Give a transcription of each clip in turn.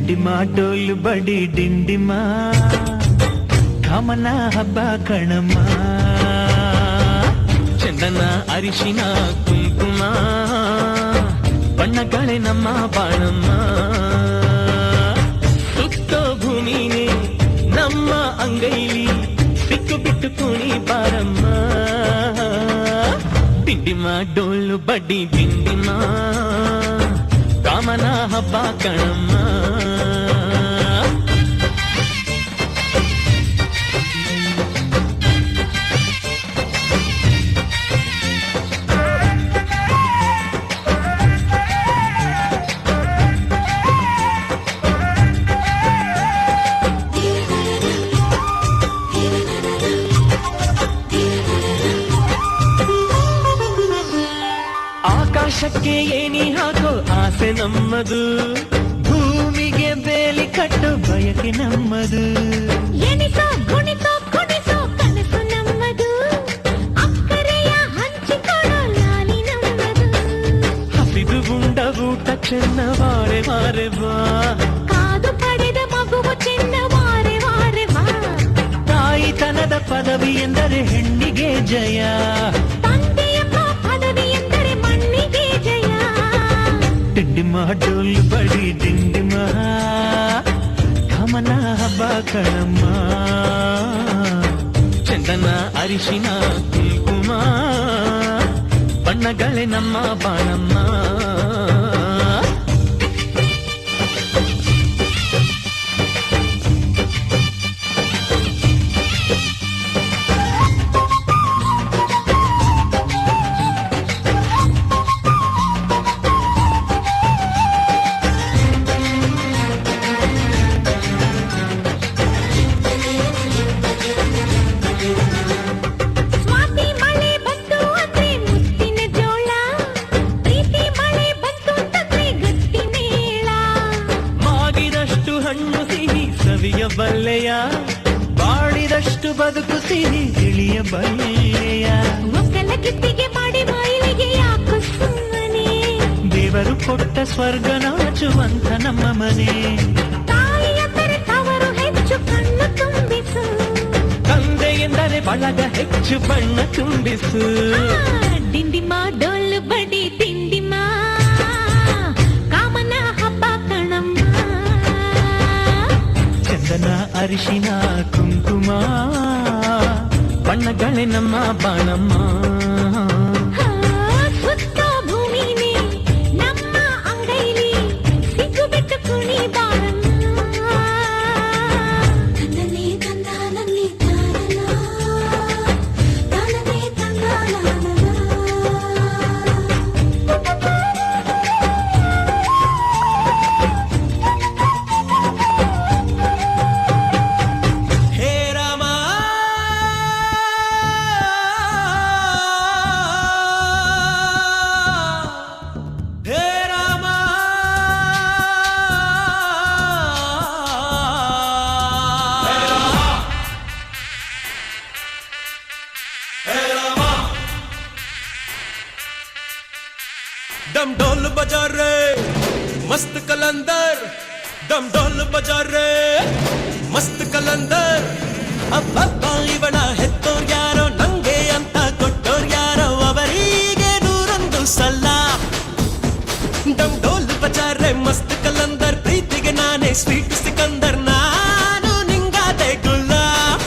ಡಿಂಡಿಮ ಡೋಲು ಬಡಿ ಡಿಂಡಿಮ ಕಾಮನ ಹಬ್ಬ ಕಣಮ್ಮ ಚಂದನ ಅರಿಶಿನ ಕುಂಕುಮ ಬಣ್ಣಗಳೇ ನಮ್ಮ ಬಾಳಮ್ಮ ಸುತ್ತೋ ಭೂಮಿನೇ ನಮ್ಮ ಅಂಗೈಲಿ ಬಿಟ್ಟು ಬಿಟ್ಟು ಕುಣಿ ಬಾರಮ್ಮ ಡಿಂಡಿಮ ಡೋಲು ಬಡಿ ಡಿಂಡಿಮ ಕಾಮನ ಹಬ್ಬ ಕಣಮ್ಮ ಆಕಾಶಕ್ಕೆ ಏನಿ ಹಾಕೋ ಆಸೆ ನಮ್ಮದು ಭೂಮಿಗೆ ಬೇಲಿ ಕಟ್ಟು ಬಯಕೆ ನಮ್ಮದು ಎಣಿಸೋ ಗುಣಿಸೋ ಕುಣಿಸೋ ಕನಸು ನಮ್ಮದು ಅಕ್ಕರೆಯ ಹಂಚಿಕೊಡೋ ಲಾಲಿ ನಮ್ಮದು ಹಸಿದು ಉಂಡ ಊಟ ಚೆನ್ನ ವಾರೆ ವಾರೆ ಬಾ ಕಾದು ಪಡೆದ ಮಗುವು ಚೆನ್ನ ವಾರೆ ವಾರೆ ಬಾ ತಾಯಿತನದ ಪದವಿ ಎಂದರೆ ಹೆಣ್ಣಿಗೆ ಜಯ ತಂದೆಯಪ್ಪ ಪದವಿ ಎಂದರೆ ಮಣ್ಣಿಗೆ ಜಯ ಡಿಂಡಿಮ ಡೋಲು ಬಡಿ ಡಿಂಡಿಮ ಕಾಮನ ಹಬ್ಬ ಕಣಮ್ಮ ಚಂದನ ಅರಿಶಿನ ಕುಂಕುಮ ಬಣ್ಣಗಳೇ ನಮ್ಮ ಬಾಣಮ್ಮ ಸ್ವಾತಿ ಮಳೆ ಬಂತು ಅಂದ್ರೆ ಮುತ್ತಿನ ಜೋಳ ಪ್ರೀತಿ ಮಳೆ ಬಂತು ಅಂತಂದ್ರೆ ಗಟ್ಟಿ ಮೇಳ ಮಾಗಿದಷ್ಟು ಹಣ್ಣು ಸಿಹಿ ಸವಿಯಬಲ್ಲೆಯ ಬಾಳಿದಷ್ಟು ಬದುಕು ಸಿಹಿ ತಿಳಿಯಬಲ್ಲೆಯ ಒಕ್ಕಲ ಕಿತ್ತಿಗೆ ಮಾಡಿ ಬಾಯಿಲಿಗೆ ಯಾಕೋ ಸುಮ್ಮನೆ ದೇವರು ಕೊಟ್ಟ ಸ್ವರ್ಗ ನಾಚುವಂತ ನಮ್ಮ ಮನೆ ತಾಯಿ ಅಂದರೆ ತವರು ಹೆಚ್ಚು ಕಣ್ಣು ತುಂಬಿಸು ತಂದೆ ಎಂದರೆ ಬಳಗ ಹೆಚ್ಚು ಬಣ್ಣ ತುಂಬಿಸು ಡಿಂಡಿಮ ಡೋಲು ಬಡಿ ಡಿಂಡಿಮ ಕಾಮನ ಹಬ್ಬ ಕಣಮ್ಮ ಚಂದನ ಅರಿಶಿನ ಕುಂಕುಮ ಬಣ್ಣಗಳೇ ನಮ್ಮ ಬಾಣಮ್ಮ ಸುತ್ತೋ ಭೂಮಿನೇ ನಮ್ಮ ಅಂಗೈಲಿ ಸಿಕ್ಕು ಬಿಟ್ಟು ಕುಣಿ ಬಾರಮ್ಮ ತಂದನೆ ತಂದಾನನ್ನೇ ತಾರನ ತಾನನೆ ತಂದಾನ ಹೇ ರಾಮ ಹೇ ರಾಮ डम ढोल बजा रे मस्त कलंदर डम ढोल बजा रे मस्त कलंदर ಅಬ್ಬಬ್ಬ ಇವಳ ಹೆತ್ತೋರ್ ಯಾರೋ ನಂಗೆ ಅಂತ ಕೊಟ್ಟೋರ್ ಯಾರೋ ಅವರಿಗೆ ನೂರೊಂದು ಸಲ ಡಮ್ ಢೋಲ್ ಬಜಾ ರೆ ಮಸ್ತ್ ಕಲಂದರ್ ಪ್ರೀತಿಗೆ ನಾನೇ ಸ್ವೀಟ್ ಸಿಕಂದರ್ ನಾನು ನಿಂಗಾದೆ ಗುಲಾಬ್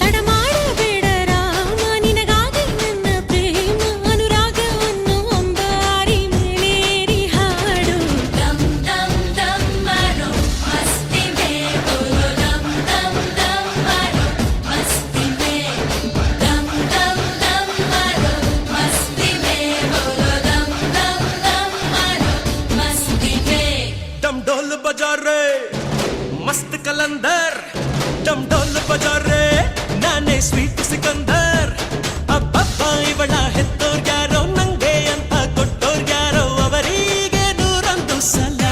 ತಡ ಮಾಡಬೇಡ ರಾಮ ನಿನಗಾಗಿ ನನ್ನ ಪ್ರೇಮ ಅನುರಾಗವನ್ನು ಅಂಬಾರಿ ಮೇಲೇರಿ ಹಾಡು dum dum dum maro masti me bolo dum dum dum maro masti me dum dum dum maro masti me bolo dum dum dum maro masti me डम ढोल बजा रे मस्त कलंदर डम ढोल बजा रे नाने ಸ್ವೀಟ್ ಸಿಕಂದರ್ ಅಬ್ಬಬ್ಬ ಇವಳ ಹೆತ್ತೋರ್ ಯಾರೋ ನಂಗೆ ಅಂತ ಕೊಟ್ಟೋರ್ ಯಾರೋ ಅವರಿಗೆ ನೂರೊಂದು ಸಲ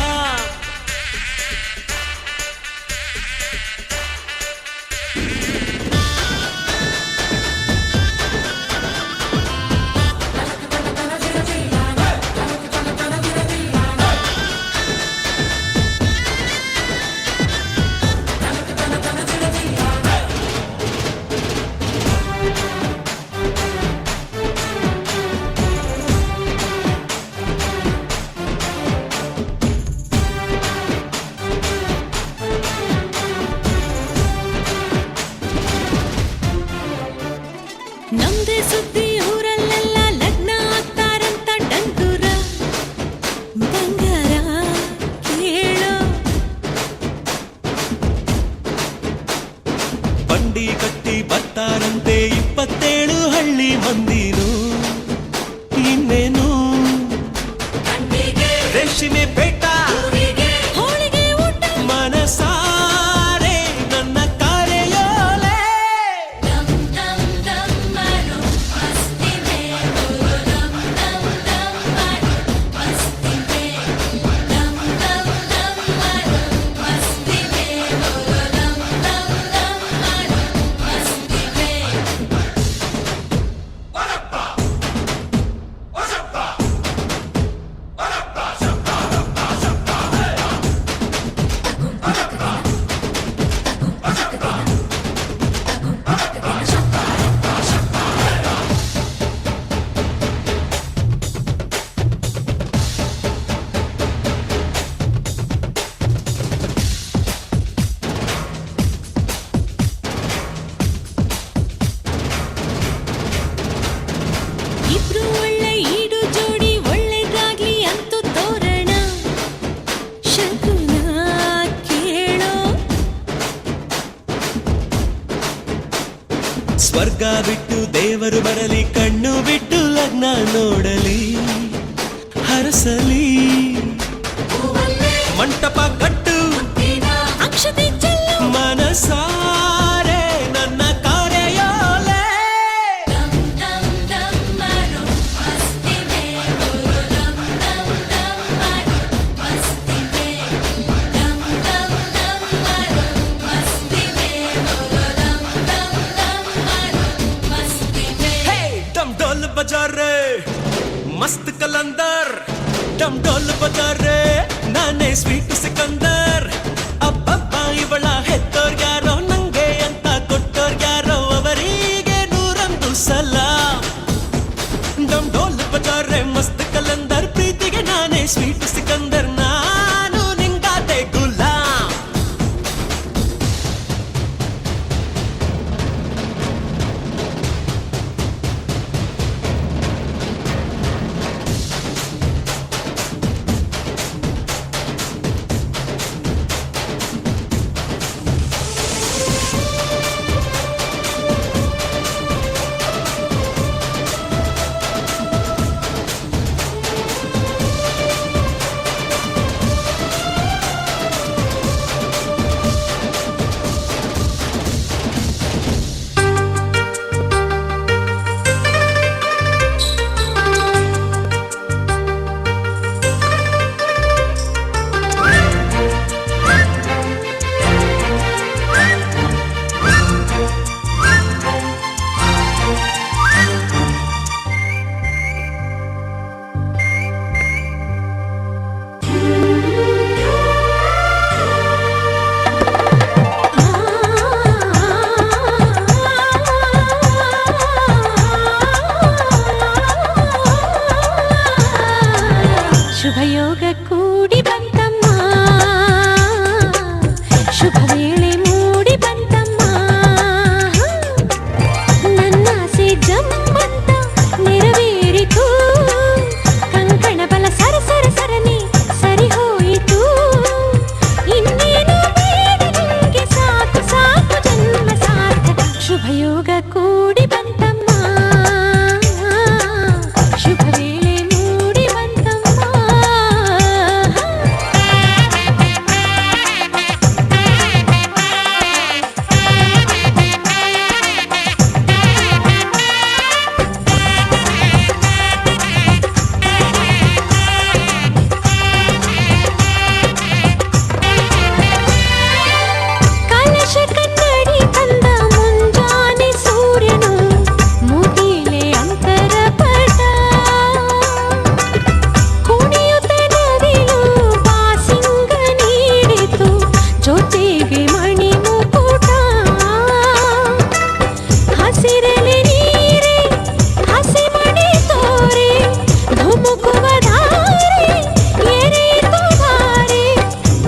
ಕಾಯ್ತಾರಂತೆ 27 ಹಳ್ಳಿ ಮಂದಿನು ಇನ್ನೇನು ರೇಷ್ಮೆ ಪೇಟ ಹೋಳಿಗೆ ಊಟ ಮನಸಾರೆ ನನ್ನ ಕರೆಯೋಲೆ dum dum dum maro masti mein bolo dum dum dum maro masti mein dum dum dum maro masti mein bolo dum dum dum maro masti mein ಇಬ್ರು ಒಳ್ಳೆ ಈಡು ಜೋಡಿ ಒಳ್ಳೆದಾಗ್ಲಿ ಅಂತೂ ತೋರಣ ಶಕುನ ಕೇಳೋ ಸ್ವರ್ಗ ಬಿಟ್ಟು ದೇವರು ಬರಲಿ ಕಣ್ಣು ಬಿಟ್ಟು ಲಗ್ನ ನೋಡಲಿ ಹರಸಲಿ ಮಂಟಪ ಕಟ್ಟು ಅಕ್ಷತೆ ಚೆಲ್ಲು ಮನಸಾರೆ ನನ್ನ ಕರೆಯೋಲೆ dum dum dum maro masti mein bolo dum dum dum maro masti mein dum dum dum maro masti mein bolo dum dum dum maro masti mein ಹೇ ಡಮ್ ಡೋಲ್ ಬಜಾರೆ ಮಸ್ತ್ ಕಲಂದರ್ ಡಮ್ ಡೋಲ್ ಬಜಾರೆ ನಾನೇ ಸ್ವೀಟ್ ಸಿಕಂದರ್ ಅಬ್ಬಬ್ಬ ಇವಳ ಹೆತ್ತೋರ್ಗ್ಯಾರೋ ನಂಗೆ ಅಂತ ಕೊಟ್ಟೋರ್ಗ್ಯಾರೋ ಅವರಿಗೆ 101 ಸಲ ಡಮ್ ಡೋಲ್ ಬಜಾರೆ ಮಸ್ತ್ ಕಲಂದರ್ ಪ್ರೀತಿಗೆ ನಾನೇ ಸ್ವೀಟ್ ಸಿಕಂದರ್ ನಾನು ನಿಂಗಾದೆ ಗುಲಾಮ್ ಶುಭಯೋಗ ಕೂಡಿ ಬಂತಮ್ಮ ಶುಭ ವೇಳೆ ಮೂಡಿ ಬಂತಮ್ಮ ನನ್ನಾಸೆ ಜಮ್ಮಂತ ನೆರವೇರಿತು ಕಂಕಣ ಬಲ ಸರ ಸರ ಸರನೆ ಸರಿ ಹೋಯಿತು ಇನ್ನೇನು ಬೇಡ ನಂಗೆ ಸಾಕು ಸಾಕು ಜನ್ಮ ಸಾರ್ಥಕ ಶುಭಯೋಗ ಕೂಡಿ ಬಂತಮ್ಮ ಶುಭ ವೇಳೆ ಮೂಡಿ ಬಂತಮ್ಮ ಕಲಶ ಕನ್ನಡಿ ತಂದ ಮುಂಜಾನೆ ಸೂರ್ಯನು ಮೂಗಿಲೆ ಅಂತರ ಪಟ ಕುಣಿಯುತ್ತ ನವಿಲು ಬಾಸಿಂಗ ನೀಡಿತು ಜೊತೆಗೆ ಮಣಿ ಮುಕುಟ ಹಸಿರಲೆ ನೀರೆ ಹಸಿ ಮಣಿ ತೋರೆ ಧುಮುಕುವ ಧಾರೆ ಎರೆಯಿತು ಧಾರೆ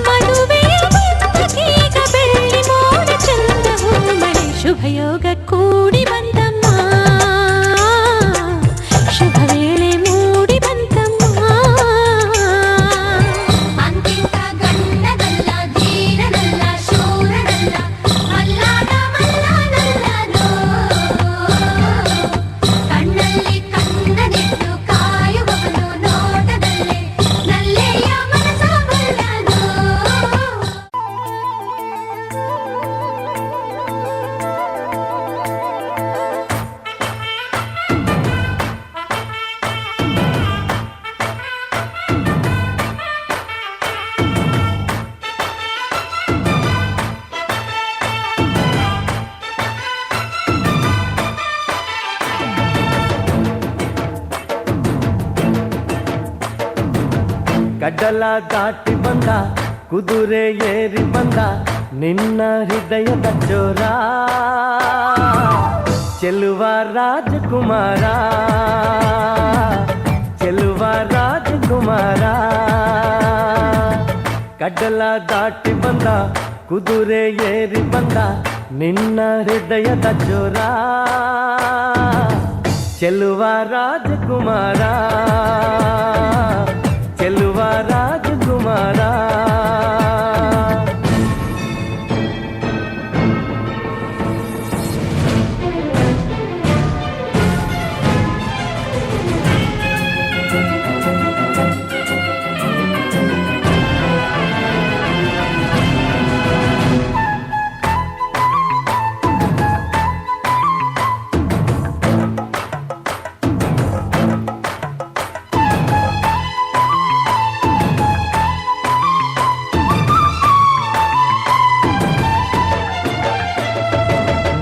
ಮದುವೆಯ ಬಂದಕೀಗ ಬೆಳ್ಳಿ ಮೋಡ ಚಂದ ಹೂಮಳೆ ಶುಭಯೋಗ ಕೂಡಿ ಬಂತಮ್ಮ ಶುಭ ವೇಳೆ ಮೂಡಿ ಬಂತಮ್ಮ ಅಂತಿಂತ ಗಂಡನಲ್ಲ ಧೀರನಲ್ಲ ಶೂರನಲ್ಲ ಮಲ್ಲಾದ ಮಲ್ಲನಲ್ಲನೋ ಕಡಲ ದಾಟಿ ಬಂದ ಕುದುರೆ ಏರಿ ಬಂದ ನಿನ್ನ ಹೃದಯದ ಚೋರ ಚೆಲುವ ರಾಜಕುಮಾರ ಚೆಲುವ ರಾಜಕುಮಾರ ಕಡಲ ದಾಟಿ ಬಂದ ಕುದುರೆ ಏರಿ ಬಂದ ನಿನ್ನ ಹೃದಯದ ಚೋರ ಚೆಲುವ ರಾಜಕುಮಾರ ಚೆಲುವ ರಾಜಕುಮಾರ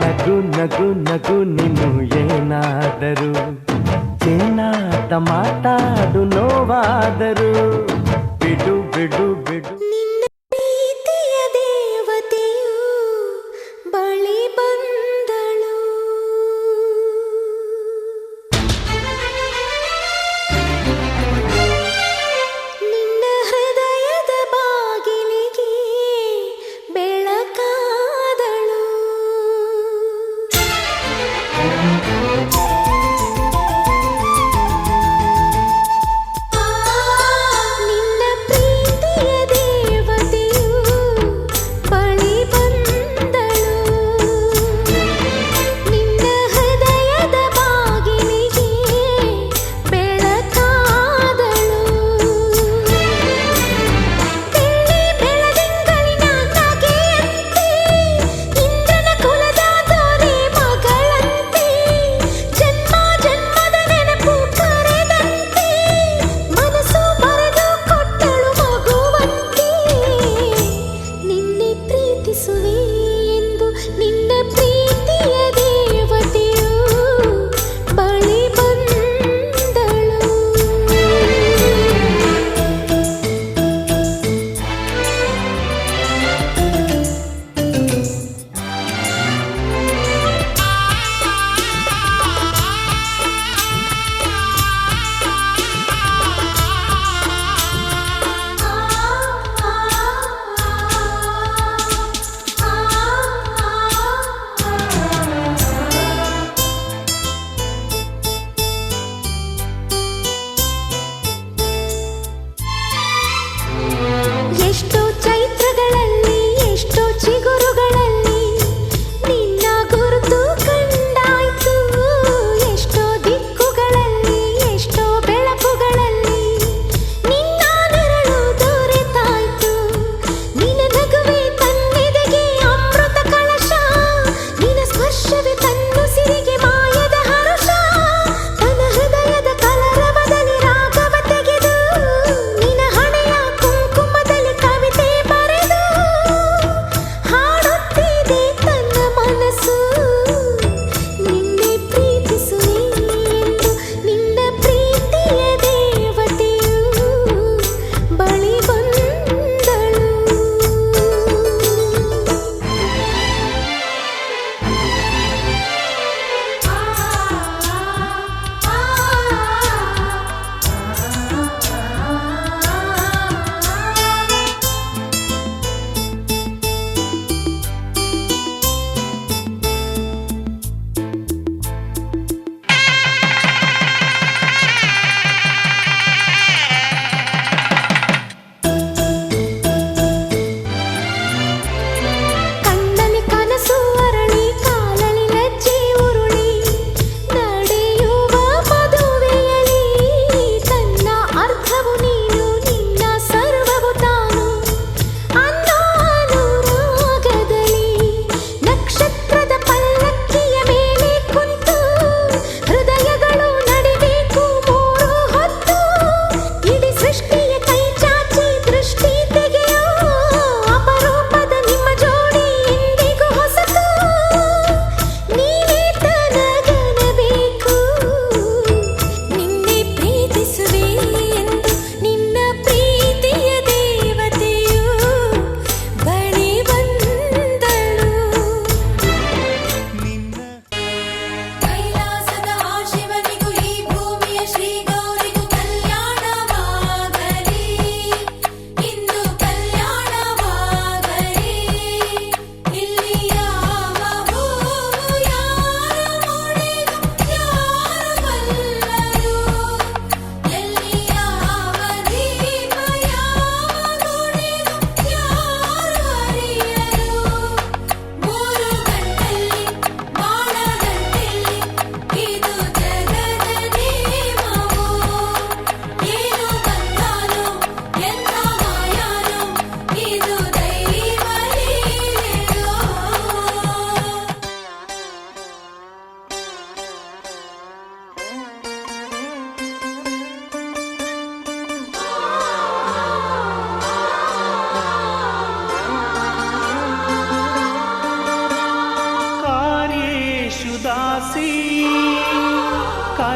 ನಗು ನಗು ನಗು ನೀನು ಏನಾದರೂ ಚಿನ್ನಾಟ ಮಾತಾಡು ನೋವಾದರೂ ಬಿಡು ಬಿಡು ಬಿಡು ನಿನ್ನ ಪ್ರೀತಿಯ ದೇವತೆಯು ಬಳಿ ಬಂದಳು ನಿನ್ನ ಹೃದಯದ ಬಾಗಿಲಿಗೆ ಬೆಳಕಾದಳು ನಿನ್ನ ಪ್ರೀತಿಯ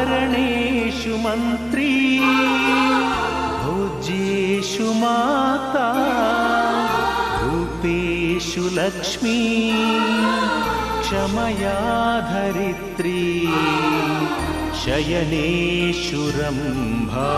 ಕಾರಣೇಶು ಮಂತ್ರಿ ಭೋಜ್ಯೇಷು ಮಾತಾ ರೂಪೇಷು ಲಕ್ಷ್ಮೀ ಕ್ಷಮಯಾ ಧರಿತ್ರಿ ಶಯನೇಷು ರಂಭಾ.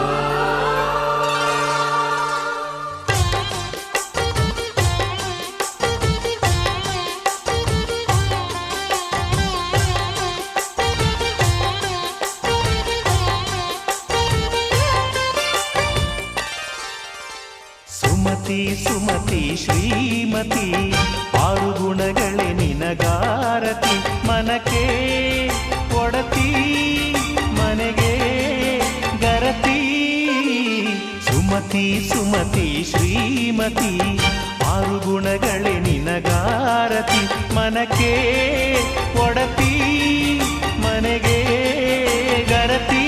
ಸುಮತಿ ಸುಮತಿ ಶ್ರೀಮತಿ ಆರು ಗುಣಗಳೇ ನಿನಗಾರತಿ ಮನಕ್ಕೆ ಒಡತಿ ಮನೆಗೆ ಗರತಿ. ಸುಮತಿ ಸುಮತಿ ಶ್ರೀಮತಿ ಆರು ಗುಣಗಳೇ ನಿನಗಾರತಿ ಮನಕ್ಕೆ ಒಡತಿ ಮನೆಗೆ ಗರತಿ.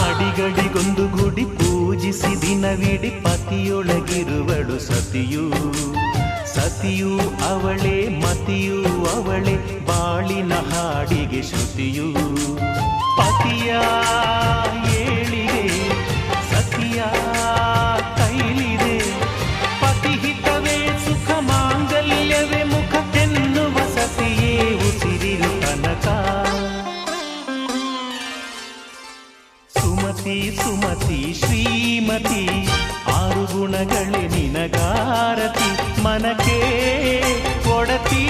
ಅಡಿಗಡಿಗೊಂದು ಗುಡಿ ಪೂಜಿಸಿ ದಿನವಿಡಿ ಪತಿಯೊಳಗಿರುವಳು ಸತಿಯು. ಸತಿಯು ಅವಳೇ ಮತಿಯು ಅವಳೇ ಬಾಳಿನ ಹಾಡಿಗೆ ಶ್ರುತಿಯು. ಪತಿಯ ಏಳಿಗೆ ಸತಿಯ ಕೈಲಿದೆ ಪತಿಹಿತವೇ ಸುಖ ಮಾಂಗಲ್ಯವೇ ಮುಖಕ್ಕೆನ್ನುವ ಸತಿಯೇ ಉಸಿರಿರು ತನಕ. ಸುಮತಿ ಸುಮತಿ ಶ್ರೀಮತಿ ಆರು ಗುಣಗಳೇ ನಿನಗಾರತಿ ಮನಕ್ಕೆ ಒಡತಿ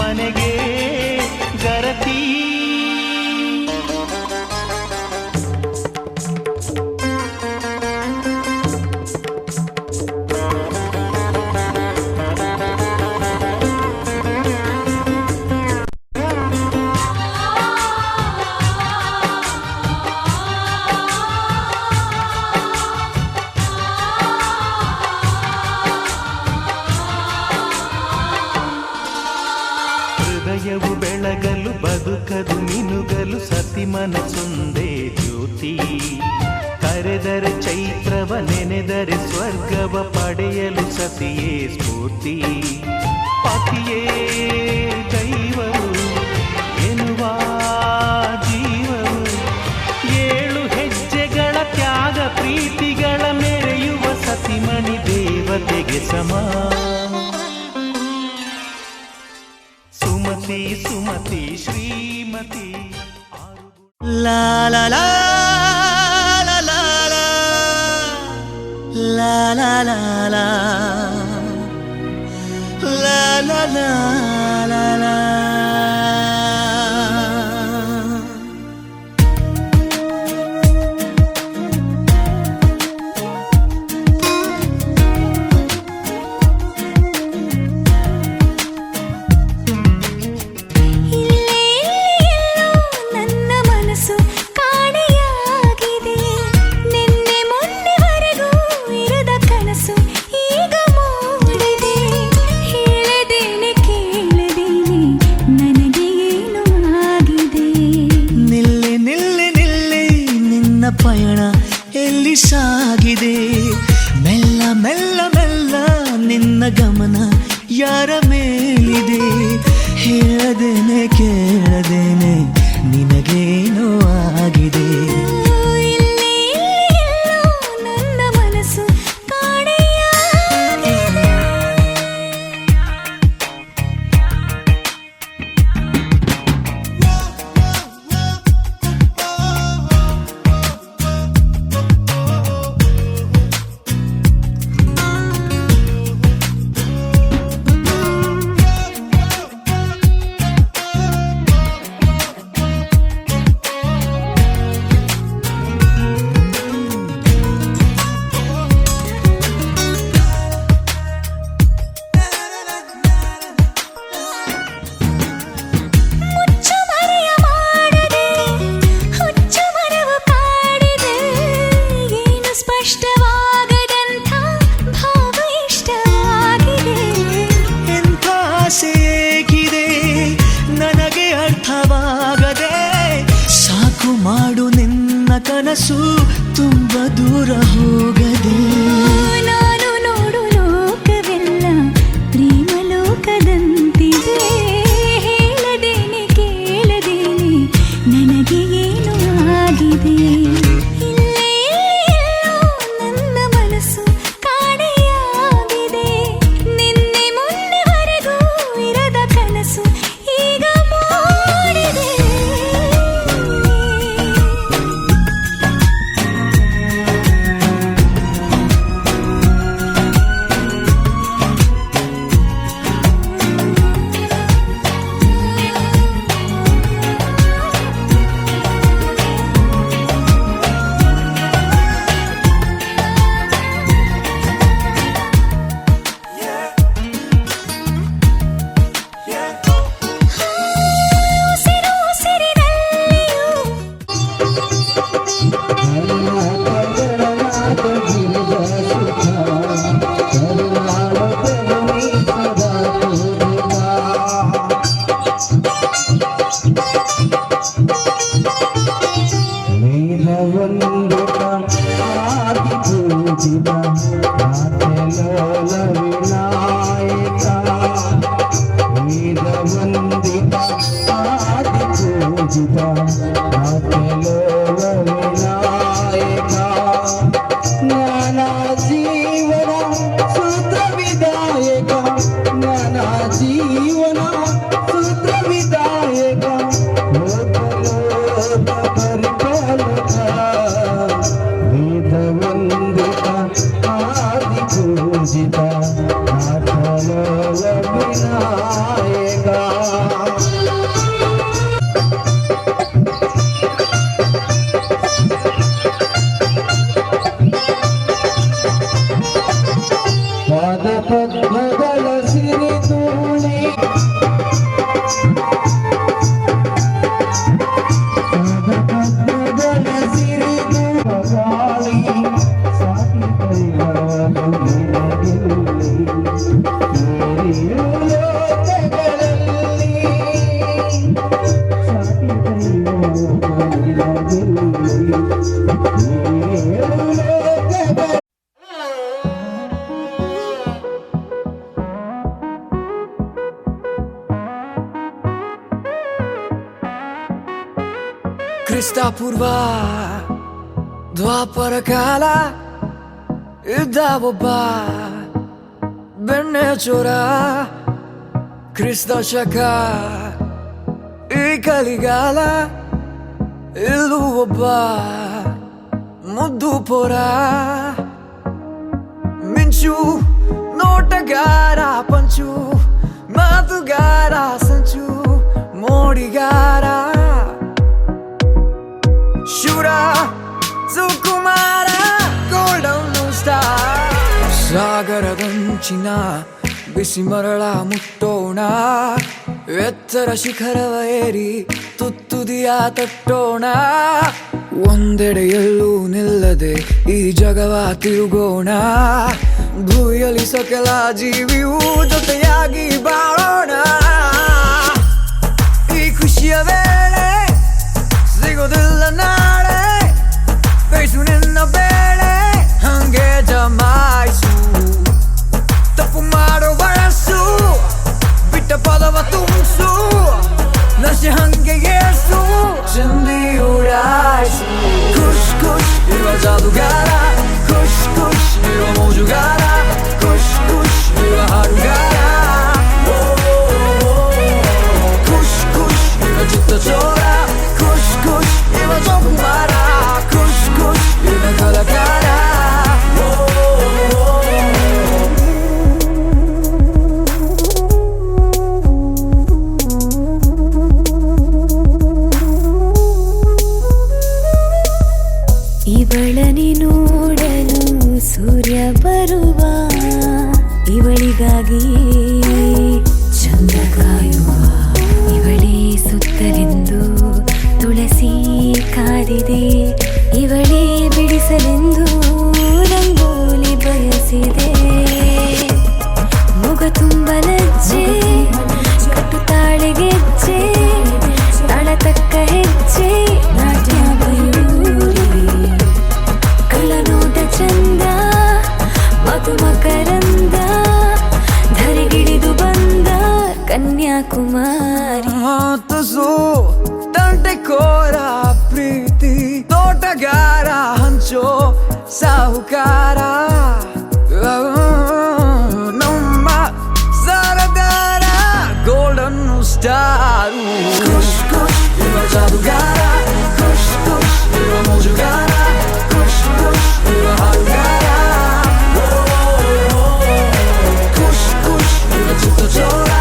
ಮನೆಗೆ ಗರತಿ. ಹೃದಯವು ಬೆಳಗಲು ಬದುಕದು ಮಿನುಗಲು ಸತಿ ಮನಸೊಂದೇ ಜ್ಯೋತಿ. ಕರೆದರೆ ಚೈತ್ರವ ನೆನೆದರೆ ಸ್ವರ್ಗವ ಪಡೆಯಲು ಸತಿಯೇ ಸ್ಫೂರ್ತಿ. ಪತಿಯೇ ದೈವವು ಎನ್ನುವ ಜೀವವು ಏಳು ಹೆಜ್ಜೆಗಳ ತ್ಯಾಗ ಪ್ರೀತಿಗಳ ಮೆರೆಯುವ ಸತಿಮಣಿ ದೇವತೆಗೆ ಸಮ. ಸುಮತಿ ಸುಮತಿ ಶ್ರೀಮತಿ ಲಾ ಲಾ ಲಾ ಲಾ ಲಾ ಲಾ ಲಾ ಲಾ ಲಾ ಲಾ ಲಾ ಲಾ ಲಾ ಲಾ. ಕನಸು ತುಂಬ ದೂರ ಹೋಗದೆ ನಾನು ನೋಡು ಲೋಕವೆಲ್ಲ ಪ್ರೇಮ ಲೋಕದಂತಿದೆ ಹೇಳದೇನೆ ಕೇಳದೇನೆ ನನಗೆ ಏನು ಆಗಿದೆ ಇಲ್ಲೇ ಎಲ್ಲೋ ನನ್ನ ಮನಸ್ಸು ಕಾಣೆಯಾಗಿದೆ ನಿನ್ನೆ ಮೊನ್ನೆವರೆಗೂ ಇರದ ಕನಸು ಈಗ ಮೂಡಿದೆ ಉಸಿರು ಉಸಿರಿನಲ್ಲಿಯೂ ಕ್ರಿಸ್ತಪೂರ್ವ ದ್ವಾಪರ ಕಾಲ ಇದ್ದ ಒಬ್ಬ ಬೆಣ್ಣೆ ಚೋರ ಕ್ರಿಸ್ತ ಶಕ ಈ ಕಲಿಗಾಲ ಇಲ್ಲೂ ಒಬ್ಬ ಮುದ್ದು ಪೋರ ಮಿಂಚು ನೋಟಗಾರ ಪಂಚು ಮಾತುಗಾರ ಸಂಚು ಮೋಡಿಗಾರ ಶೂರ ಸುಕುಮಾರ ಗೋಲ್ಡನ್ ಸ್ಟಾರ್ ಸಾಗರದಂಚಿನ ಬಿಸಿ ಮರಳ ಮುಟ್ಟೋಣ ಎತ್ತರ ಶಿಖರವ ಏರಿ ತುತ್ತುದಿಯ ತಟ್ಟೋಣ ಒಂದೆಡೆಯಲ್ಲೂ ನಿಲ್ಲದೆ ಈ ಜಗವ ತಿರುಗೋಣ ಭೂಮಿಯಲ್ಲಿ ಸಕಲ ಜೀವಿಯೂ ಜೊತೆಯಾಗಿ ಬಾಳೋಣ ಈ ಖುಷಿಯ ವೇಳೆ ಸಿಗೋದಿಲ್ಲ ನಾಳೆ ಕೈಸು ನಿನ್ನ ಬೇಳೆ ಹಂಗೆ ಜಮಾಯಿಸು ತಪ್ಪು ಮಾಡೋ ವಯಸ್ಸು ಬಿಟ್ಟ ಪದವ ತುಂಬಿಸು ನಶೆ ಹಂಗೆ ಏಸು ಚಂದಿ ಉಡಾಯಿಸು ಖುಷ್ ಖುಷ್ ಇರುವ ಜಾದುಗಾರ ಖುಷ್ ಖುಷ್ ಇರುವ ಮೋಜುಗಾರ ಖುಷ್ ಖುಷ್ ಇರುವ ಹಾಡುಗಾರ ಖುಷ್ ಖುಷ್ ಇರುವ ಚಿತ್ತ ಚೋರ ಖುಷ್ ಖುಷ್ ಇರುವ ಜೋಕುಮಾರ ಖುಷ್ ಖುಷ್ ಇರುವ ಕಲಾಕಾರ ಇವಳನಿ ನೋಡಲು ಸೂರ್ಯ ಬರುವ ಇವಳಿಗಾಗಿ ಚಂದ್ರ ಕಾಯುವ ಇವಳೇ ಸುತ್ತಲೆಂದು ತುಳಸಿ ಕಾದಿದೆ ಇವಳೇ ಬಿಡಿಸಲೆಂದು ರಂಗೋಲಿ ಬಯಸಿದೆ ಮುಗ ತುಂಬ ಲಜ್ಜೆ ಕಟ್ಟು ತಾಳೆಗೆಜ್ಜೆ ತಾಳ ತಕ್ಕ ಹೆಜ್ಜೆ ನಾಟ್ಯ ಬಯೂರಿ ಕುಮಾರಿ ತುಸು ತಂಟೆಕೋರ ಪ್ರೀತಿ ತೋಟಗಾರ ಹಂಚೋ ಸಾಹುಕಾರ ನಮ್ಮ ಸರದಾರ ಗೋಲ್ಡನ್ ಸ್ಟಾರು ಖುಷ್ ಖುಷ್ ಇವ ಜಾದುಗಾರ ಖುಷ್ ಖುಷ್ ಇವ ಮೋಜುಗಾರ ಖುಷ್ ಖುಷ್ ಇವ ಹಾಡುಗಾರ ಖುಷ್ ಖುಷ್ ಇವ ಚಿತ್ತಚೋರ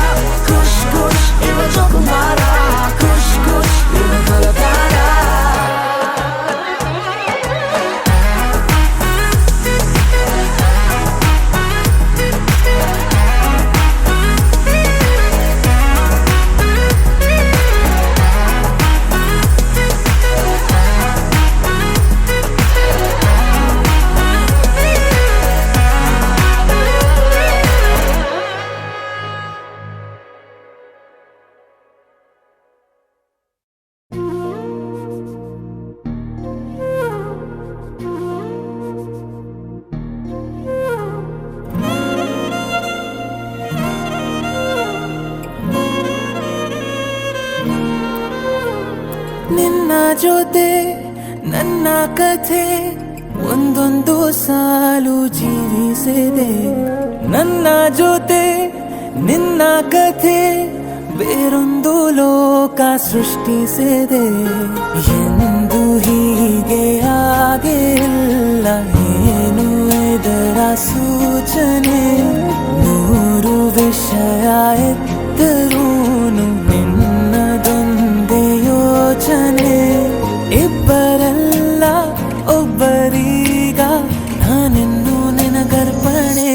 ಖುಷ್ ಖುಷ್ ಇವ ಜೋಕುಮಾರ ಖುಷ್ ಖುಷ್ ಇವ ಕಲಕಾರ ನಿನ್ನ ಜೊತೆ ನನ್ನ ಕಥೆ ಒಂದೊಂದು ಸಾಲು ಜೀವಿಸಿದೆ ನನ್ನ ಜೊತೆ ನಿನ್ನ ಕಥೆ ಬೇರೊಂದು ಲೋಕ ಸೃಷ್ಟಿಸಿದೆ ಎಂದು ಹೀಗೆ ಆಗಿಲ್ಲ ಏನು ಇದರ ಸೂಚನೆ ನೂರು ವಿಷಯ ಎತ್ತರೂನು ನಿನ್ನದೊಂದೇ ಯೋಚನೆ ಇಬ್ಬರಲ್ಲ ಒಬ್ಬರೀಗ ನಾನೆನ್ನು ನಿನಗರ್ಪಣೆ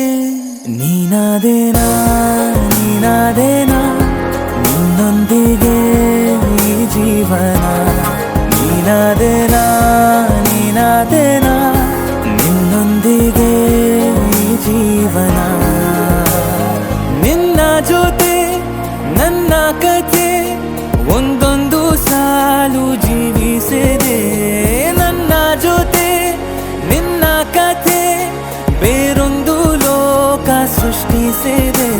ನೀನಾದೇನಾ ನೀನಾದೇನಾ ನಿನ್ನೊಂದಿಗೆ ಈ ಜೀವನ ನೀನಾದೇನಾ ನೀನಾದೇನಾ ನಿನ್ನೊಂದಿಗೆ ಈ ಜೀವನ ನಿನ್ನ ಜೊತೆ ನನ್ನ ಕಥೆ ಒಂದೊಂದು ಸಾಲು ಜೀವಿಸಿದೆ ನನ್ನ ಜೊತೆ ನಿನ್ನ ಕಥೆ ಬೇರೊಂದು ಲೋಕ ಸೃಷ್ಟಿಸಿದೆ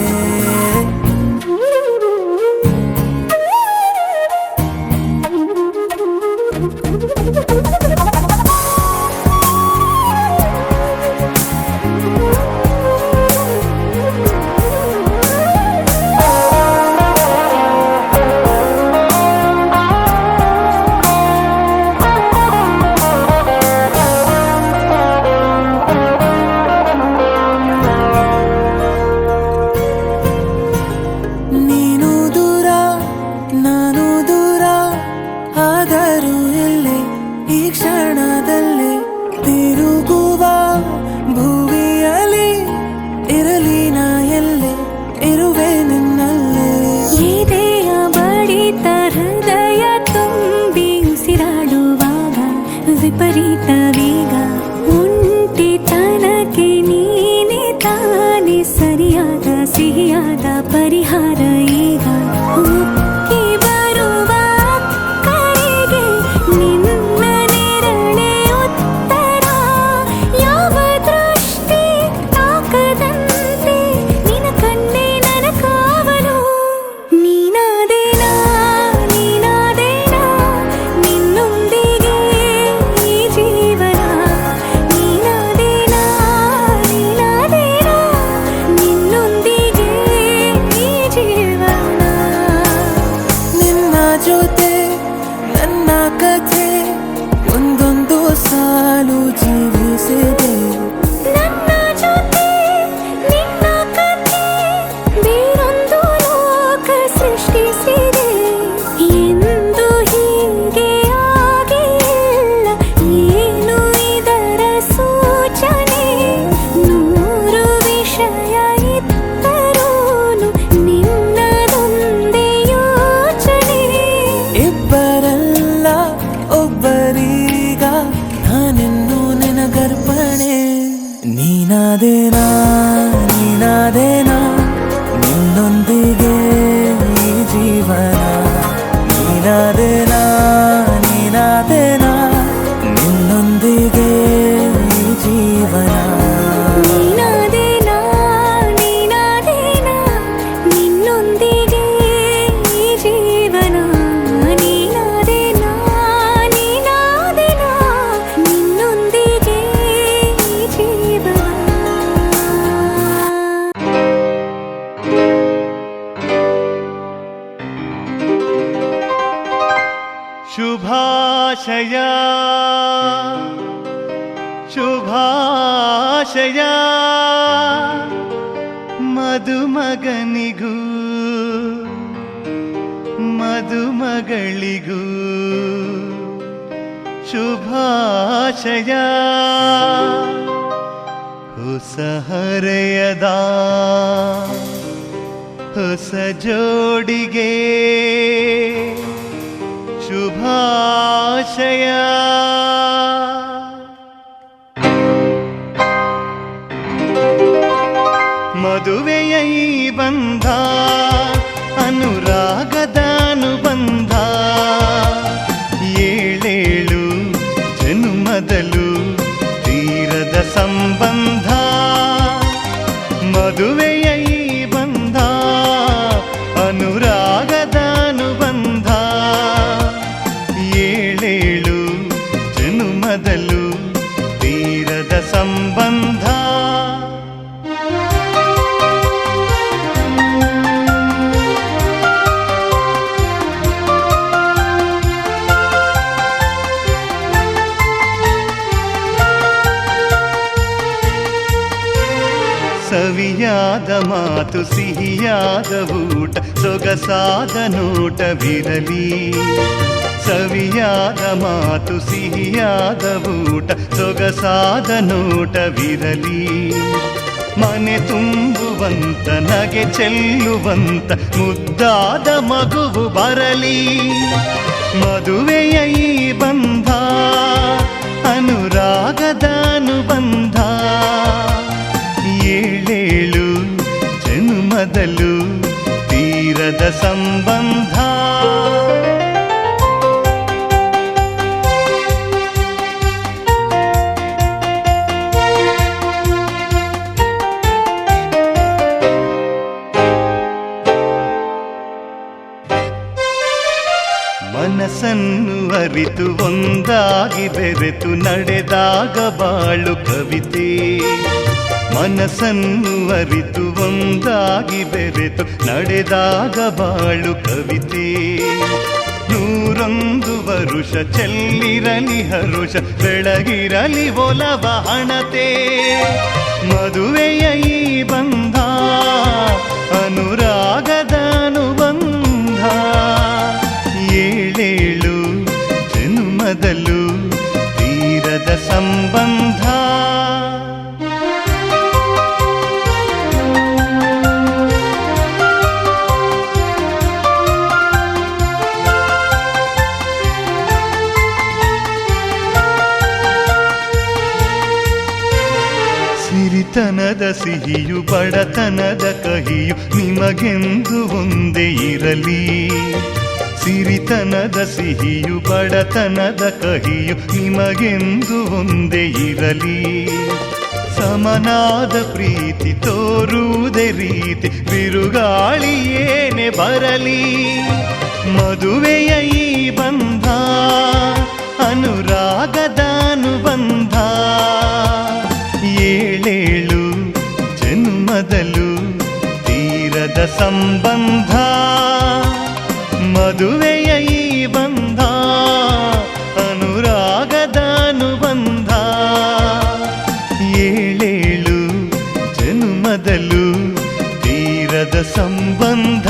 ನೀನು ದೂರ ನಾನು ದೂರ ಆದರೂ ಎಲ್ಲೇ ಈ ಕ್ಷಣದಲ್ಲೇ ತಿರುಗುವ ಭುವಿಯಲ್ಲಿ ಇರಲಿ ನಾ ಎಲ್ಲೇ ಇರುವೆ ನಿನ್ನಲ್ಲೇ ಎದೆಯ ಬಡಿತ ಹೃದಯ ತುಂಬಿ ಉಸಿರಾಡುವಾಗ ವಿಪರೀತ ವೇಗ ಒಂಟಿತನಕ್ಕೆ ನೀನೆ ತಾನೆ ಸರಿಯಾದ ಸಿಹಿಯಾದ ಪರಿಹಾರ ಈಗ ಉಕ್ಕಿ ಬರುವ ಕರೆಗೆ ನಿನ್ನ ನೆರಳೆ ಉತ್ತರ ಯಾವ ದೃಷ್ಟಿ ತಾಕದಂತೆ ನಿನ ಕಣ್ಣೆ ನನ್ನ ಕಾವಲು ನೀನಾದೇನಾ ನೀನಾದೇನಾ ನಿನ್ನೊಂದಿಗೆ ಈ ಜೀವನ ನೀನಾದೇನಾ ನೀನಾದೇನಾ ನಿನ್ನೊಂದಿಗೆ ಮದುಮಗನಿಗೂ ಮದುಮಗಳಿಗೂ ಶುಭಾಶಯ. ಹೊಸ ಹರೆಯದ ಹೊಸ ಜೋಡಿಗೆ ಶುಭಾಶಯ. ಮದುವೆಯ ಈ ಬಂಧ ಅನುರಾಗದ ಅನುಬಂಧ, ಏಳೇಳು ಜನುಮದಲು ತೀರದ ಸಂಬಂಧ. ಮದುವೆಯ ಈ ಬಂಧ ಅನುರಾಗದ ಅನುಬಂಧ, ಏಳೇಳು ಜನುಮದಲು ತೀರದ ಸಂಬಂಧ. ಸವಿಯಾದ ಮಾತು ಸಿಹಿಯಾದ ಊಟ ಸೊಗಸಾದ ನೋಟವಿರಲಿ. ಸವಿಯಾದ ಮಾತು ಸಿಹಿಯಾದ ಊಟ ಸೊಗಸಾದ ನೋಟವಿರಲಿ. ಮನೆ ತುಂಬುವಂತ ನಗೆ ಚೆಲ್ಲುವಂತ ಮುದ್ದಾದ ಮಗುವು ಬರಲಿ. ಮದುವೆಯ ಈ ಬಂಧ ಅನುರಾಗದ ಅನುಬಂಧ, ಏಳೇಳು ಜನುಮದಲು ತೀರದ ಸಂಬಂಧ. ಮನಸ್ಸನ್ನು ಅರಿತು ಒಂದಾಗಿ ಬೆರೆತು ನಡೆದಾಗ ಬಾಳು ಕವಿತೆ. ಮನಸ್ಸನ್ನು ಅರಿತು ಒಂದಾಗಿ ಬೆರೆತು ನಡೆದಾಗ ಬಾಳು ಕವಿತೆ. 101 ವರುಷ ಚೆಲ್ಲಿರಲಿ ಹರುಷ ಬೆಳಗಿರಲಿ ಒಲವ ಹಣತೆ. ಮದುವೆಯ ಈ ಬಂಧ ಅನುರಾಗದ ಅನುಬಂಧ, ಏಳೇಳು ಜನುಮದಲು ತೀರದ ಸಂಬಂಧ. ಸಿರಿತನದ ಸಿಹಿಯು ಬಡತನದ ಕಹಿಯು ನಿಮಗೆಂದು ಒಂದೇ ಇರಲಿ. ಸಿರಿತನದ ಸಿಹಿಯು ಬಡತನದ ಕಹಿಯು ನಿಮಗೆಂದು ಒಂದೇ ಇರಲಿ. ಸಮನಾದ ಪ್ರೀತಿ ತೋರುವುದೇ ರೀತಿ ಬಿರುಗಾಳಿ ಏನೇ ಬರಲಿ. ಮದುವೆಯ ಈ ಬಂಧ ಅನುರಾಗದ ಅನುಬಂಧ, ಏಳೇಳು ಜನ್ಮದಲು ತೀರದ ಸಂಬಂಧ. ಮದುವೆಯ ಈ ಬಂಧ ಅನುರಾಗದ ಅನುಬಂಧ, ಏಳೇಳು ಜನ್ಮದಲು ತೀರದ ಸಂಬಂಧ.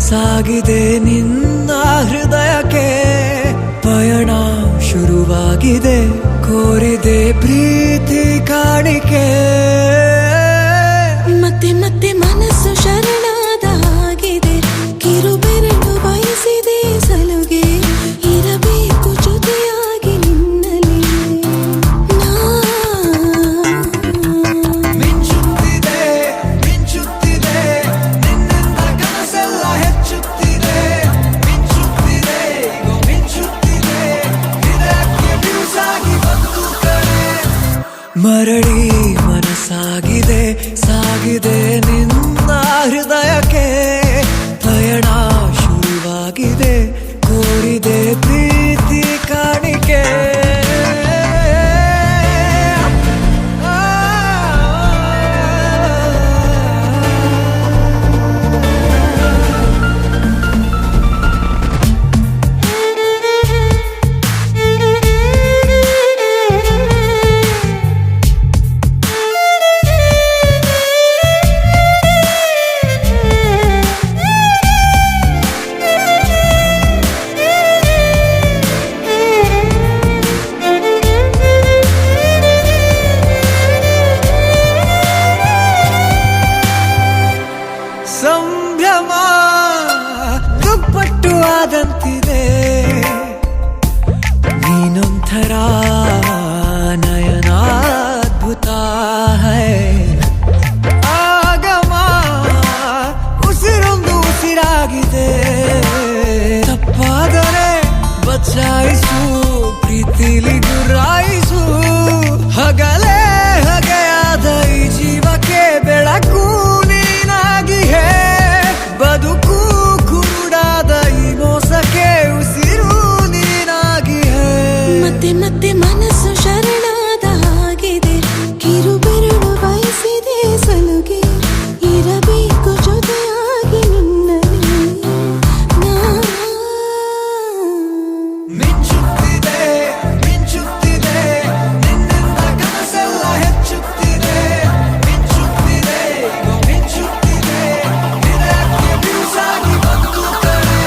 ಸಾಗಿದೆ ನಿನ್ನ ಹೃದಯಕ್ಕೆ ಪಯಣ ಶುರುವಾಗಿದೆ, ಕೋರಿದೆ ಪ್ರೀತಿ ಕಾಣಿಕೆ. ಮತ್ತೆ ಮತ್ತೆ ಮನಸ್ಸು ಶರಣಾದ ಹಾಗಿದೆ, ಕಿರುಬೆರಳು ಬಯಸಿದೆ ಸಲುಗೆ, ಇರಬೇಕು ಜೊತೆಯಾಗಿ ನಿನ್ನಲ್ಲಿ. ಮಿಂಚುತ್ತಿದೆ ಮಿಂಚುತ್ತಿದೆ ನಿನ್ನಿಂದ ಕನಸೆಲ್ಲ ಹೆಚ್ಚುತ್ತಿದೆ. ಮಿಂಚುತ್ತಿದೆ ಈಗ ಮಿಂಚುತ್ತಿದೆ, ಇದಕ್ಕೆ ಬಿರುಸಾಗಿ ಬಂದು ಕಡೆ ಮರಳಿ ಮನಸ್ಸಾಗಿ ಸಂಭ್ರಮ ದುಪ್ಪಟ್ಟು ಆದಂತಿದೆ ನೀನೊಂಥರ ನಯನಾದ್ಭುತ ಹೈ ಆಗಮ ಉಸಿರೊಂದು ಉಸಿರಾಗಿದೆ ತಪ್ಪಾದರೆ ಬಚಾಯಿಸು ಪ್ರೀತಿಲಿ ಗುರಾಯಿಸು ಹಗಲೇ ಹಗೆಯಾದ ಈ ಜೀವಕ್ಕೆ ಬೆಳಕು ನೀನಾಗಿ ಹೇ ಬದುಕು ಕುರುಡಾದ ಈ ಮೋಸಕ್ಕೆ ಉಸಿರು ನೀನಾಗಿ ಹೇ ಮತ್ತೆ ಮತ್ತೆ ಮನಸ್ಸು ಶರಣಾದ ಹಾಗಿದೆ ಕಿರುಬೆರಳು ಬಯಸಿದೆ ಸಲುಗೆ ಇರಬೇಕು ಜೊತೆಯಾಗಿ ನಿನ್ನಲ್ಲಿ ಮಿಂಚುತ್ತಿದೆ ಮಿಂಚುತ್ತಿದೆ ನಿನ್ನಿಂದ ಕನಸೆಲ್ಲ ಹೆಚ್ಚುತ್ತಿದೆ ಮಿಂಚುತ್ತಿದೆ ಈಗ ಮಿಂಚುತ್ತಿದೆ ಹೃದಯಕ್ಕೆ ಬಿರುಸಾಗಿ ಬಂದು ಕರೆ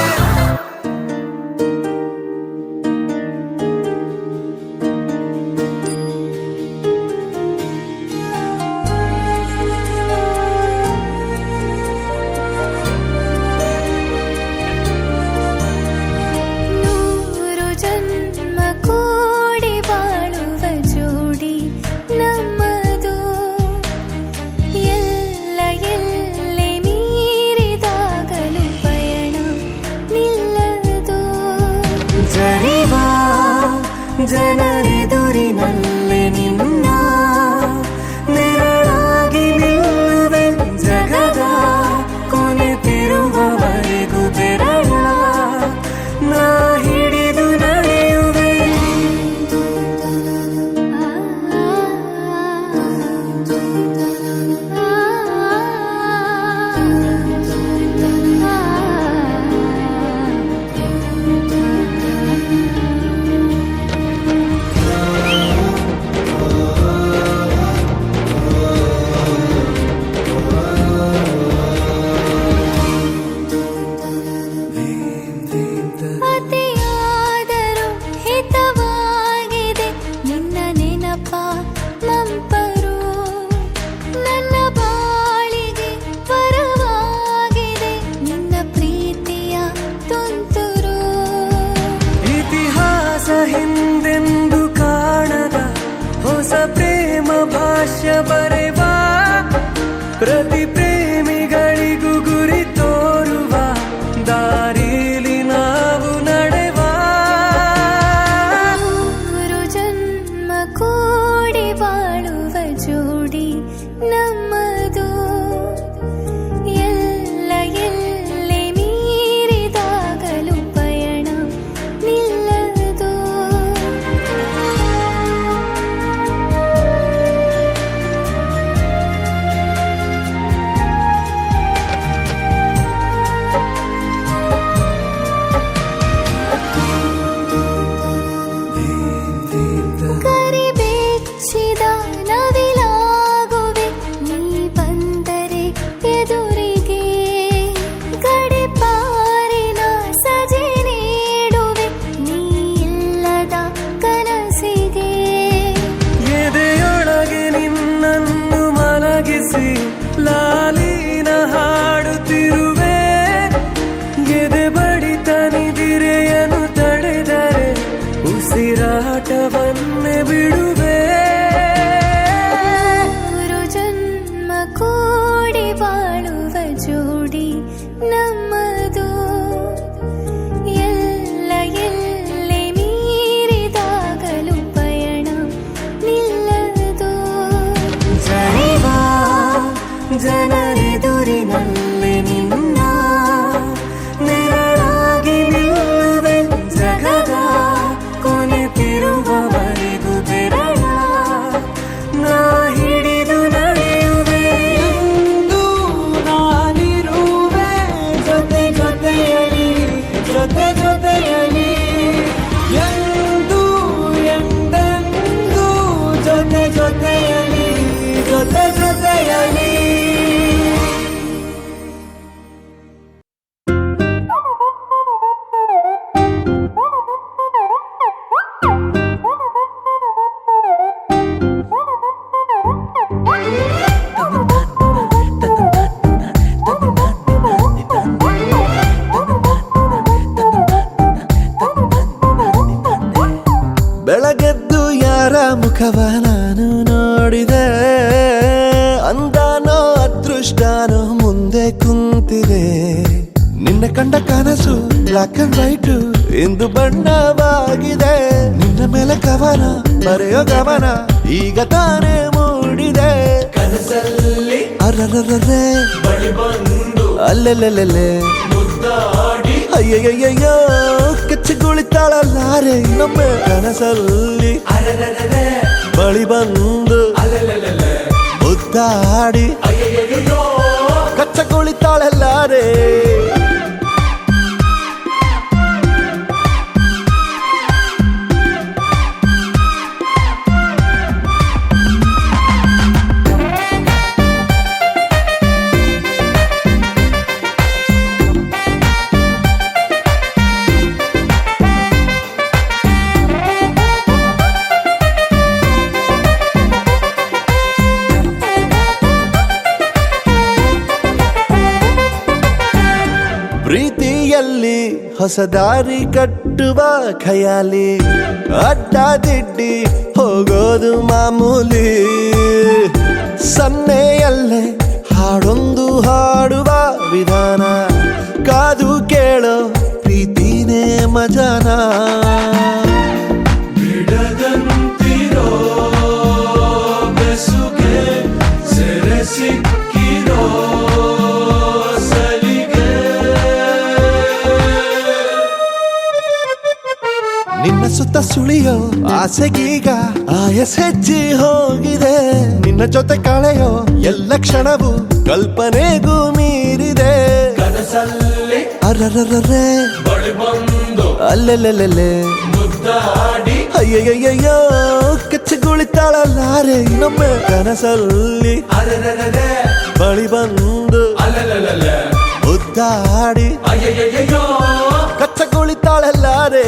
ನೂರು ಜನ್ಮ ಕೂಡಿ ಬಾಳುವ ಜೋಡಿ ನಮ್ಮದು ಎಲ್ಲ ಎಲ್ಲೆ ಮೀರಿದಾಗಲೂ ಪಯಣ ನಿಲ್ಲದು ಜರಿವ ಜನರೆದುರಿನಲ್ಲಿ ನಿನ್ನ ನೆರಳಾಗಿ ನಿಲ್ಲುವೆ ಜಗದ ಕೊನೆತಿರುವವರೆಗೂ ಬೆರಳ ನಾ ಹಿಡಿದು ನಡೆಯುವೆ ಅತಿಯಾದರೂ ಹಿತವಾಗಿದೆ ನಿನ್ನ ನೆನಪ ಮಂಪರು ನನ್ನ ಬಾಳಿಗೆ ವರವಾಗಿದೆ ನಿನ್ನ ಪ್ರೀತಿಯ ತುಂತುರು ಇತಿಹಾಸ ಹಿಂದೆಂದು ಕಾಣದ ಹೊಸ ಪ್ರೇಮ ಭಾಷ್ಯ ಬರೆವ ಪ್ರತಿ ಪ್ರೇಮಿಗಳಿಗೂ ಗುರಿ ತೋರುವ ದಾರಿಲಿ ನಾವು ನಡೆವ ನೂರು ಜನ್ಮ ಕೂಡಿ ಬಾಳುವ ಜೋಡಿ ನಮ್ಮದು ಎಲ್ಲ ಎಲ್ಲೆ ಮೀರಿದಾಗಲೂ ಪಯಣ ನಿಲ್ಲದು ನಿನ್ನ ಕಂಡ ಕನಸು ಬ್ಲಾಕ್ ಅಂಡ್ ವೈಟ್ ಇಂದು ಬಣ್ಣವಾಗಿದೆ ನಿನ್ನ ಮೇಲೆ ಕವನ ಬರೆಯೋ ಗಮನ ಈಗ ತಾನೇ ಮೂಡಿದೆ ಕನಸಲ್ಲಿ ಅರರರರೆ ಬಳಿ ಬಂದು ಅಲ್ಲೆಲ್ಲೆಲ್ಲೆ ಮುದ್ದಾಡಿ ಅಯ್ಯಯ್ಯಯ್ಯೋ ಕೆಚ್ಚಗುಳಿತಾಳಲ್ಲಾರೆ ಇನ್ನೊಮ್ಮೆ ಕನಸಲ್ಲಿ ಅರರರರೆ ಬಳಿ ಬಂದು ಅಲ್ಲೆಲ್ಲೆಲ್ಲೆ ಮುದ್ದಾಡಿ ಅಯ್ಯಯ್ಯಯ್ಯೋ ಕಚ್ಚಗುಳಿತಾಳಲ್ಲಾರೆ ಪ್ರೀತಿಯಲ್ಲಿ ಹೊಸ ದಾರಿ ಕಟ್ಟುವ ಖಯಾಲಿ ಅಡ್ಡದಿಡ್ಡಿ ಹೋಗೋದು ಮಾಮೂಲಿ ಸನ್ನೆಯಲ್ಲೇ ಹಾಡೊಂದು ಹಾಡುವ ವಿಧಾನ ಕಾದು ಕೇಳೋ ಪ್ರೀತಿನೇ ಮಜಾನ ಬಿಡದಂತಿರೋ ಬೆಸುಗೆ ಸೆರೆ ಸಿಕ್ಕಿರೋ ನಿನ್ನ ಸುತ್ತ ಸುಳಿಯೋ ಆಸೆಗೀಗ ಆಯಸ್ ಹೆಚ್ಚಿ ಹೋಗಿದೆ ನಿನ್ನ ಜೊತೆ ಕಳೆಯೋ ಎಲ್ಲ ಕ್ಷಣವು ಕಲ್ಪನೆಗೂ ಮೀರಿದೆ ಕನಸಲ್ಲಿ ಅರರರರೆ ಬಳಿ ಬಂದು ಅಲ್ಲೆಲ್ಲೆಲ್ಲೆ ಮುದ್ದಾಡಿ ಅಯ್ಯಯ್ಯಯ್ಯೋ ಕೆಚ್ಚಗುಳಿತಾಳಲ್ಲಾರೆ ಇನ್ನೊಮ್ಮೆ ಕನಸಲ್ಲಿ ಅರರರರೆ ಬಳಿ ಬಂದು ಅಲ್ಲೆಲ್ಲೆಲ್ಲೆ ಮುದ್ದಾಡಿ ಅಯ್ಯಯ್ಯಯ್ಯೋ ಕಚ್ಚಗುಳಿತಾಳಲ್ಲಾರೆ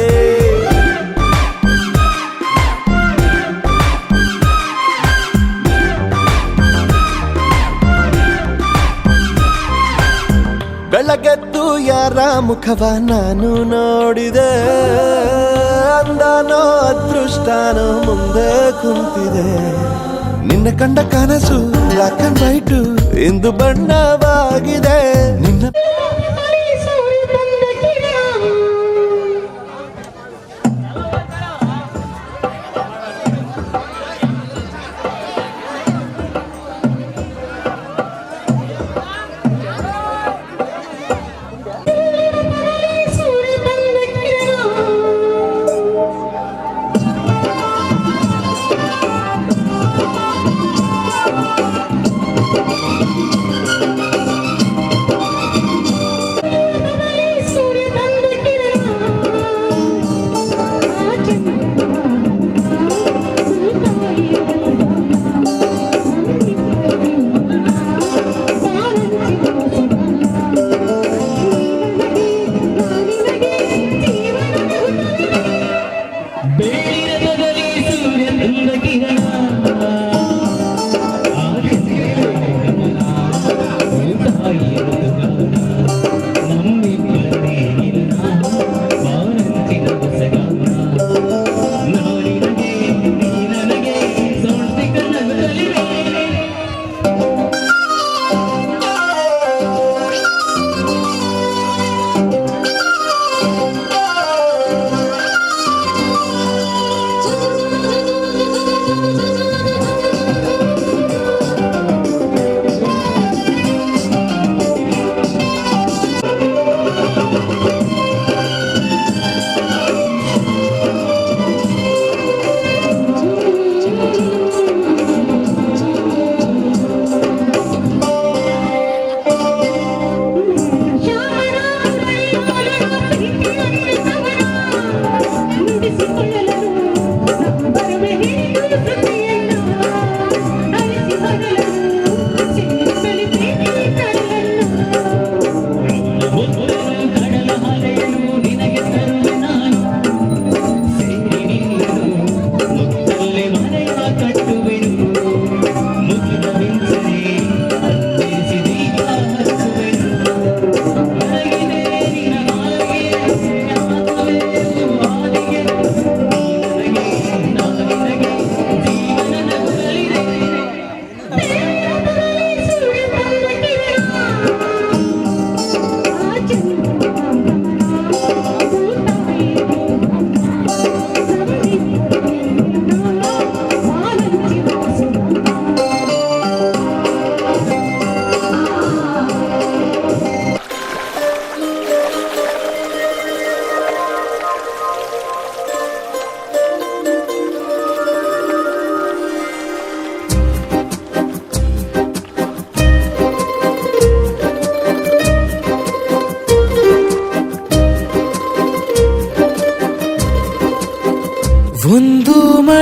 ಬೆಳಗೆದ್ದು ಯಾರ ಮುಖವ ನಾನು ನೋಡಿದೆ ಅಂದಾನೋ ಅದೃಷ್ಟನೋ ಮುಂದೆ ಕುಂತಿದೆ ನಿನ್ನ ಕಂಡ ಕನಸು ಬ್ಲಾಕ್ ಅಂಡ್ ವೈಟ್ ಇಂದು ಬಣ್ಣವಾಗಿದೆ ನಿನ್ನ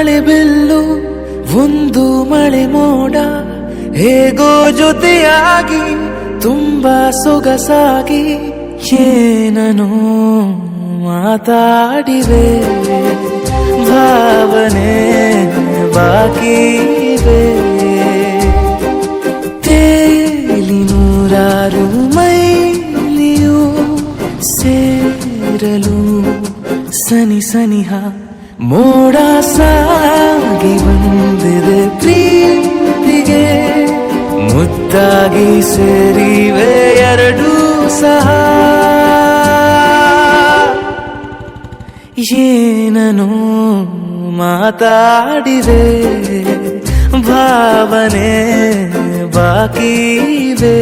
ಮಳೆ ಬಿಲ್ಲು ಒಂದು ಮಳೆ ಮೋಡ ಹೇಗೋ ಜೊತೆಯಾಗಿ ತುಂಬಾ ಸೊಗಸಾಗಿ ಏನನೋ ಮಾತಾಡಿವೆ ಭಾವನೆ ಬಾಕಿ ಇವೆ ತೇಲಿ ನೂರಾರು ಮೈಲಿಯು ಸೇರಲು ಸನಿ ಸನಿಹ ಮೋಡ ಸಾಗಿ ಬಂದಿದೆ ಪ್ರೀತಿಗೆ ಮುದ್ದಾಗಿ ಸೇರಿವೆ ಎರಡೂ ಸಹ ಏನನೋ ಮಾತಾಡಿದೆ ಭಾವನೆ ಬಾಕಿ ಇವೆ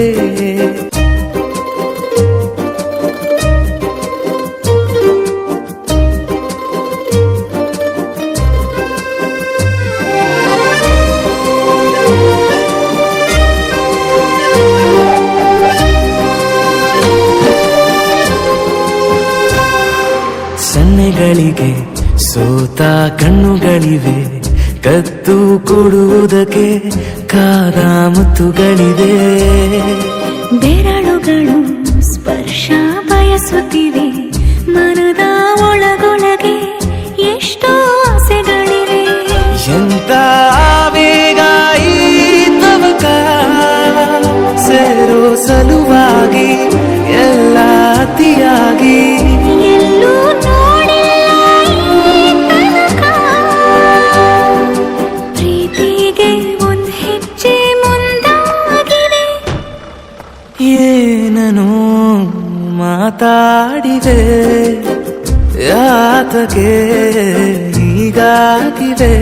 ಸನ್ನೆಗಳಿಗೆ ಸೋತ ಕಣ್ಣುಗಳಿವೆ ಕತ್ತು ಕೊಡುವುದಕ್ಕೆ ಕಾದ ಮುತ್ತುಗಳಿವೆ ಬೆರಳುಗಳು ಸ್ಪರ್ಶ ಬಯಸುತ್ತಿವೆ ಮನದ ಒಳಗೊಳಗೆ ಎಷ್ಟೋ ಆಸೆಗಳಿವೆ ಎಂತ ಆವೇಗ ಈ ತವಕ ಸೇರೋ ಸಲುವಾಗಿ ಎಲ್ಲ ಅತಿಯಾಗಿ ಎಲ್ಲೂ ನೋಡಿಲ್ಲ ಈ ತನಕ ಪ್ರೀತಿಗೆ ಒಂದ್ ಹೆಜ್ಜೆ ಮುಂದಾಗಿದೆ ಏನನೋ ಮಾತಾಡಿದೆ ಯಾತಕ್ಕೆ ಹೀಗಾಗಿದೆ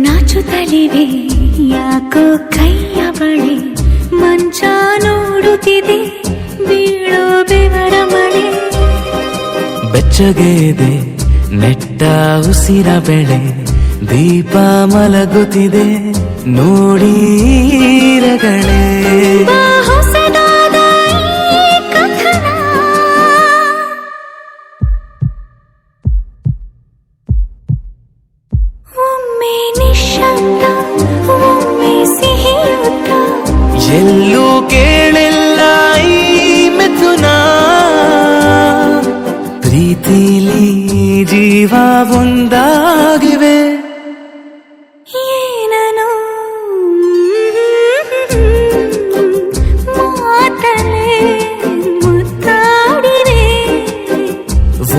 ನಾಚುತ್ತಲಿವೆ ಯಾಕೋ ಕೈಯ ಬಳೆ ಮಂಚ ನೋಡುತ್ತಿದೆ ಬೀಳೋ ಬೆವರ ಮಳೆ ಬೆಚ್ಚಗೆದೆ ನೆಟ್ಟ ಉಸಿರ ಬೆಳೆ ದೀಪ ಮಲಗುತ್ತಿದೆ ನೋಡೀರಗಳೇ ಬಾ ಹೊಸದಾದ ಈ ಕಥನ ಒಮ್ಮೆ ನಿಶ್ಶಬ್ದ ಒಮ್ಮೆ ಸಿಹಿಯುತ್ತ ಎಲ್ಲೂ ಕೇಳಿಲ್ಲ ಈ ಮಿಥುನ ಪ್ರೀತಿಲಿ ಜೀವ ಒಂದಾಗಿವೆ ಏನನೋ ಮಾತಲೇ ಮುತ್ತಾಡಿವೆ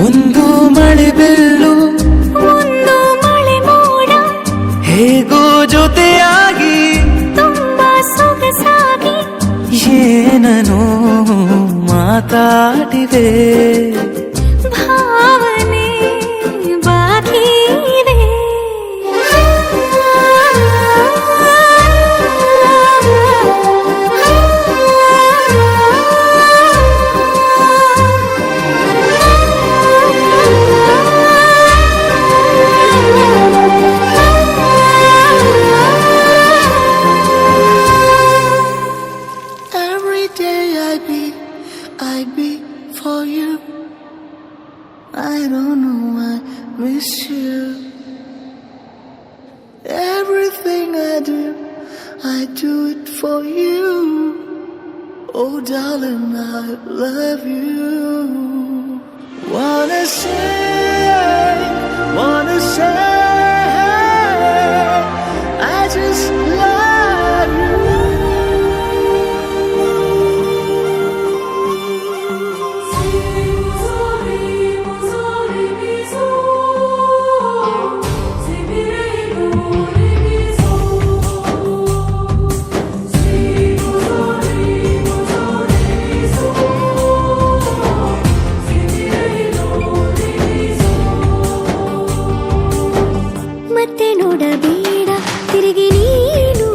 ಒಂದು ಮಳೆ ಬಿಲ್ಲು ಒಂದು ಮಳೆ ಮೋಡ ಹೇಗೋ ಜೊತೆಯಾಗಿ ತುಂಬಾ ಸೊಗಸಾಗಿ ಏನನೋ ಮಾತಾಡಿವೆ ಭಾವನೆ ಬಾಕಿ ಇದೆ Every day I beat for you. I don't know, I miss you. Everything I do it for you. Oh, darling, I love you. Wanna say, I just love you. ಮತ್ತೆ ನೋಡಬೇಡ ತಿರುಗಿ ನೀನು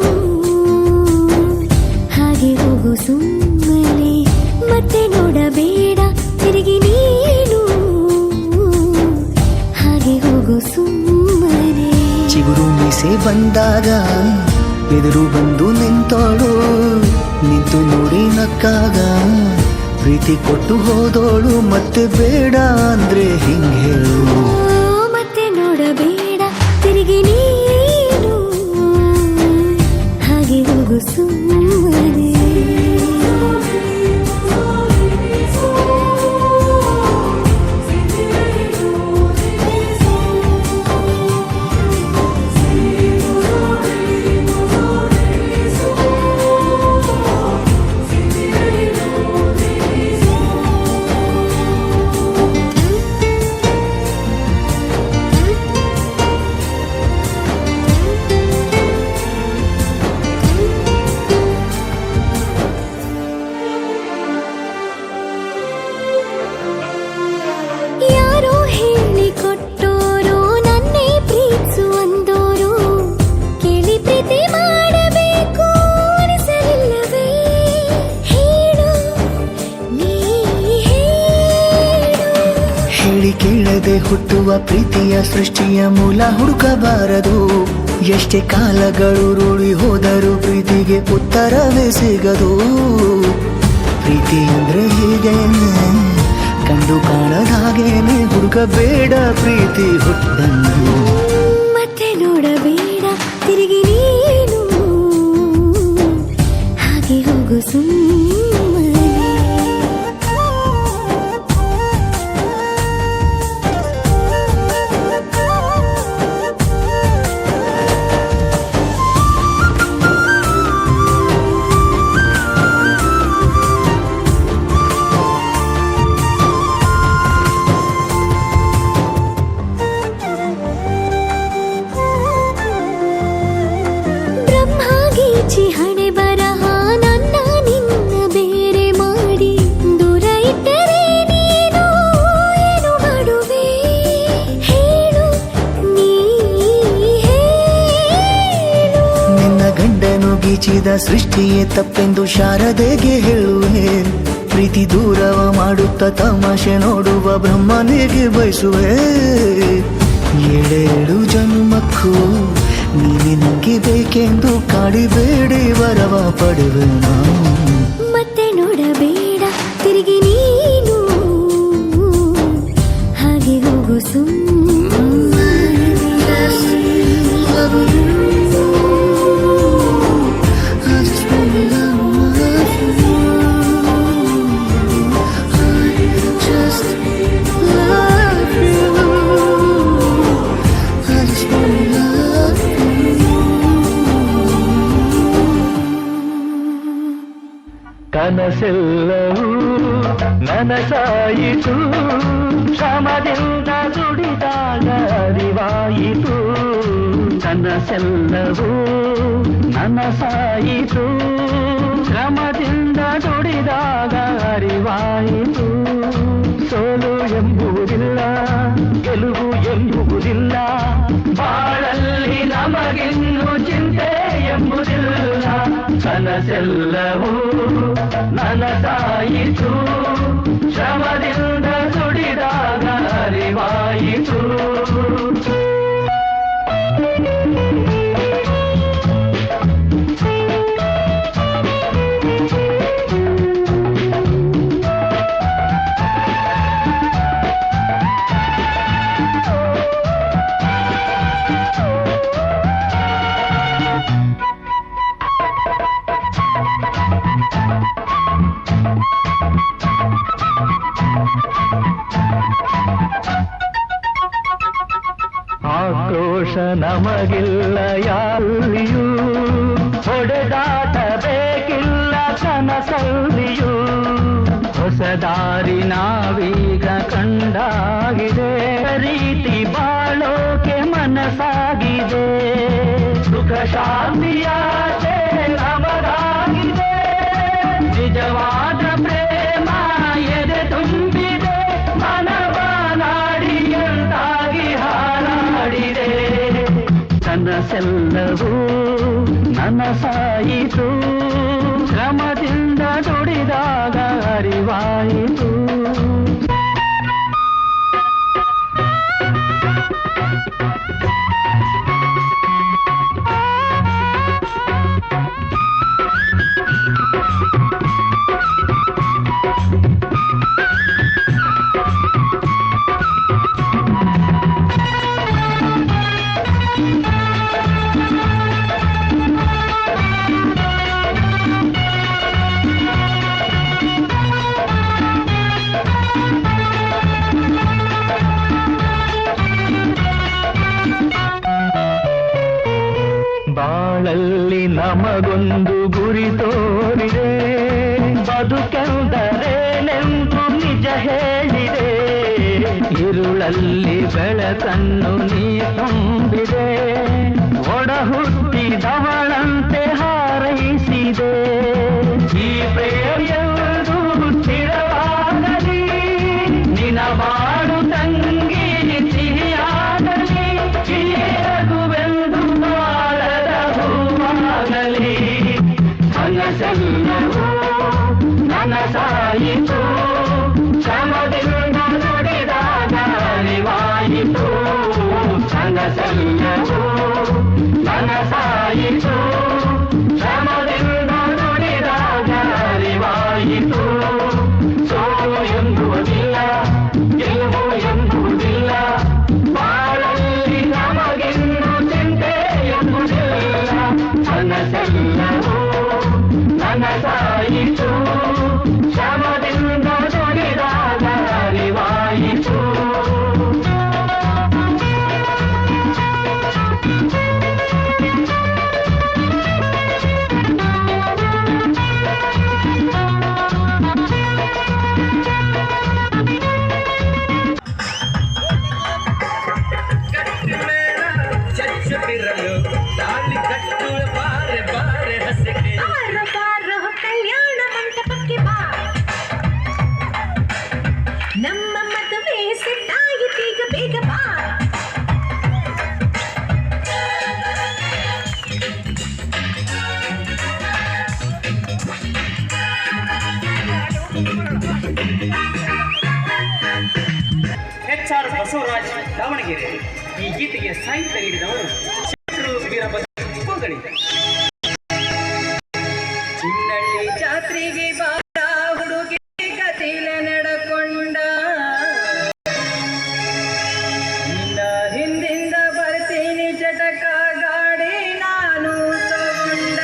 ಹಾಗೆ ಹೋಗು ಸುಮ್ಮನೆ ಆಸೆ ಬಂದಾಗ ಎದುರು ಬಂದು ನಿಂತೋಳು, ನಿಂತು ನೋಡಿ ನಕ್ಕಾಗ ಪ್ರೀತಿ ಕೊಟ್ಟು ಹೋದೋಳು. ಮತ್ತೆ ಬೇಡ ಅಂದ್ರೆ ಹಿಂಗೆ ಹೇಳು. ಮತ್ತೆ ನೋಡಬೇಡ ತಿರುಗಿ ನೀನು, ಹಾಗೆ ಹೋಗು ಸುಮ್ಮನೆ. ಕೇಳದೆ ಹುಟ್ಟುವ ಪ್ರೀತಿಯ ಸೃಷ್ಟಿಯ ಮೂಲ ಹುಡುಕಬಾರದು. ಎಷ್ಟೇ ಕಾಲಗಳು ರೂಢಿ ಹೋದರೂ ಪ್ರೀತಿಗೆ ಉತ್ತರವೇ ಸಿಗದು. ಪ್ರೀತಿ ಅಂದ್ರೆ ಹೀಗೇನೆ, ಕಂಡು ಕಾಣದ ಹಾಗೇನೆ, ಹುಡುಕಬೇಡ ಪ್ರೀತಿ ಹುಟ್ಟನ್ನು. ಮತ್ತೆ ನೋಡಬೇಡ ತಿರುಗಿ ನೀನು, ಹಾಗೆ ಹೋಗು ಸುಮ್ಮನೆ. ಹಣೆ ಬರಹ ನನ್ನ ನಿನ್ನ ಬೇರೆ ಮಾಡಿ ದೂರ ಇಟ್ಟರೆ ನೀನು ಏನು ಮಾಡುವೆ ಹೇಳು, ನೀ ಹೇಳು. ನಿನ್ನ ಗಂಡನು ಗೀಚಿದ ಸೃಷ್ಟಿಯೇ ತಪ್ಪೆಂದು ಶಾರದೆಗೆ ಹೇಳುವೆ. ಪ್ರೀತಿ ದೂರವ ಮಾಡುತ್ತ ತಮಾಷೆ ನೋಡುವ ಬ್ರಹ್ಮನಿಗೆ ಬಯಸುವೆ. ಏಳೇಳು ಜನ್ಮಕ್ಕೂ ನೀನೆ ನಂಗೆ ಬೇಕೆಂದು ಕಾಡಿಬೇಡಿ ವರವ ಪಡುವೆ ನಾನು. ಮತ್ತೆ ನೋಡಬೇಡ ತಿರುಗಿ ನೀನು, ಹಾಗೆ ಹೋಗು ಕನಸೆಲ್ಲವೂ ನನಸಾಯಿತು, ಶ್ರಮದಿಂದ ದುಡಿದಾಗ ಅರಿವಾಯಿತು. ಕನಸೆಲ್ಲವೂ ನನಸಾಯಿತು, ಶ್ರಮದಿಂದ ದುಡಿದಾಗ ಅರಿವಾಯಿತು. ಸೋಲು ಎಂಬುವುದಿಲ್ಲ, ಗೆಲುವು ಎಂಬುವುದಿಲ್ಲ, ಬಾಳಲ್ಲಿ ನಮಗಿನ್ನು ಚಿಂತೆ ಎಂಬುದಿಲ್ಲ. ಕನಸೆಲ್ಲವೂ ನನಸಾಯಿತು, ಶ್ರಮದಿಂದ ದುಡಿದಾಗ ಅರಿವಾಯಿತು. ಆಕ್ರೋಶ ನಮಗಿಲ್ಲ ಯಾರಿಯೂ, ಹೊಡೆದಾಟಬೇಕಿಲ್ಲ ಕನಸಲ್ಲಿಯೂ. ಹೊಸ ದಾರಿ ನಾವೀಗ ಕಂಡಾಗಿದೆ, ರೀತಿ ಬಾಳೋಕೆ ಮನಸ್ಸಾಗಿದೆ. ಸುಖ ಶಾಂತಿಯಾಚೆ ನಮಗಾಗಿದೆ, ನಿಜವಾದ ಪ್ರೇಮ ಎದೆ ತುಂಬಿದೆ. ಮನವ ನಾಡಿಯಂತಾಗಿ ಹಾರಾಡಿದೆ. ಕನಸೆಲ್ಲವೂ ನನಸಾಯಿತು, ಶ್ರಮದಿಂದ ದುಡಿದಾಗ ಅರಿವಾಯಿತು. ಬಾಳಲ್ಲಿ ನಮಗೊಂದು ಗುರಿ ತೋರಿದೆ, ಬದುಕೆಂದರೇನೆಂದು ನಿಜ ಹೇಳಿದೆ, ഇരുളಲ್ಲಿ ಬೆಳಕನ್ನು ನೀ ತುಂಬಿದೆ, ಒಡ ಹುಟ್ಟಿದವಳಂತೆ ಹಾರೈಸಿದೆ, ಈ ಪ್ರೇಮಿಯದು ಸ್ಥಿರವಾಗಲಿ, ನಿನ ಬಾಡು ತಂಗಿ ಸಿಹಿಯಾಗಲಿ, ರಘುವೆಂದು ಬಾಳದ ಹೂವಾಗಲಿ, ಮನಸ್ಸೆಲ್ಲವೂ ನನಸಾಯಿತು, ಶ್ರಮದಿಂದ ನುಡಿದಾಗ ಅರಿವಾಯಿತು, ಮನಸ್ಸೆಲ್ಲವೂ ನನಸಾಯಿತು, ಶ್ರಮದಿಂದ ನುಡಿದಾಗ ಅರಿವಾಯಿತು, ಸೋಲು ಎಂಬುವುದಿಲ್ಲ, ಗೆಲುವು ಎಂಬುವುದಿಲ್ಲ, ಬಾಳಲ್ಲಿ ನಮಗಿನ್ನು ಚಿಂತೆ ಎಂಬುದಿಲ್ಲ, ಮನಸ್ಸೆಲ್ಲವೂ ನನಸಾಯಿತು, ಶ್ರಮದಿಂದ ನುಡಿದಾಗ ಅರಿವಾಯಿತು. ಬಾರೋ ಬಾರೋ ಕಲ್ಯಾಣ ಮಂಟಪಕ್ಕೆ ಬಾ, ನಮ್ಮ ಮದುವೆ ಸೆಟ್ಟಾಯಿತೀಗ ಬೇಗ ಬಾ. HR ಬಸವರಾಜ್ ದಾವಣಗೆರೆ. ಈ ಗೀತೆಗೆ ಸಾಹಿತ್ಯ ನೀಡಿದವರು ಚಂದ್ರು ವೀರಭದ್ರ ಕೊಂಗಣಿ. ಚಿನ್ನಳ್ಳಿ ಜಾತ್ರೆಗೆ ಬಾರ ಹುಡುಗಿ ಕತಿಲೆ ನಡಕೊಂಡ, ನಿನ್ನ ಹಿಂದಿಂದ ಬರ್ತೀನಿ ಜಟಕ ಗಾಡಿ ನಾನು ತಗೊಂಡ,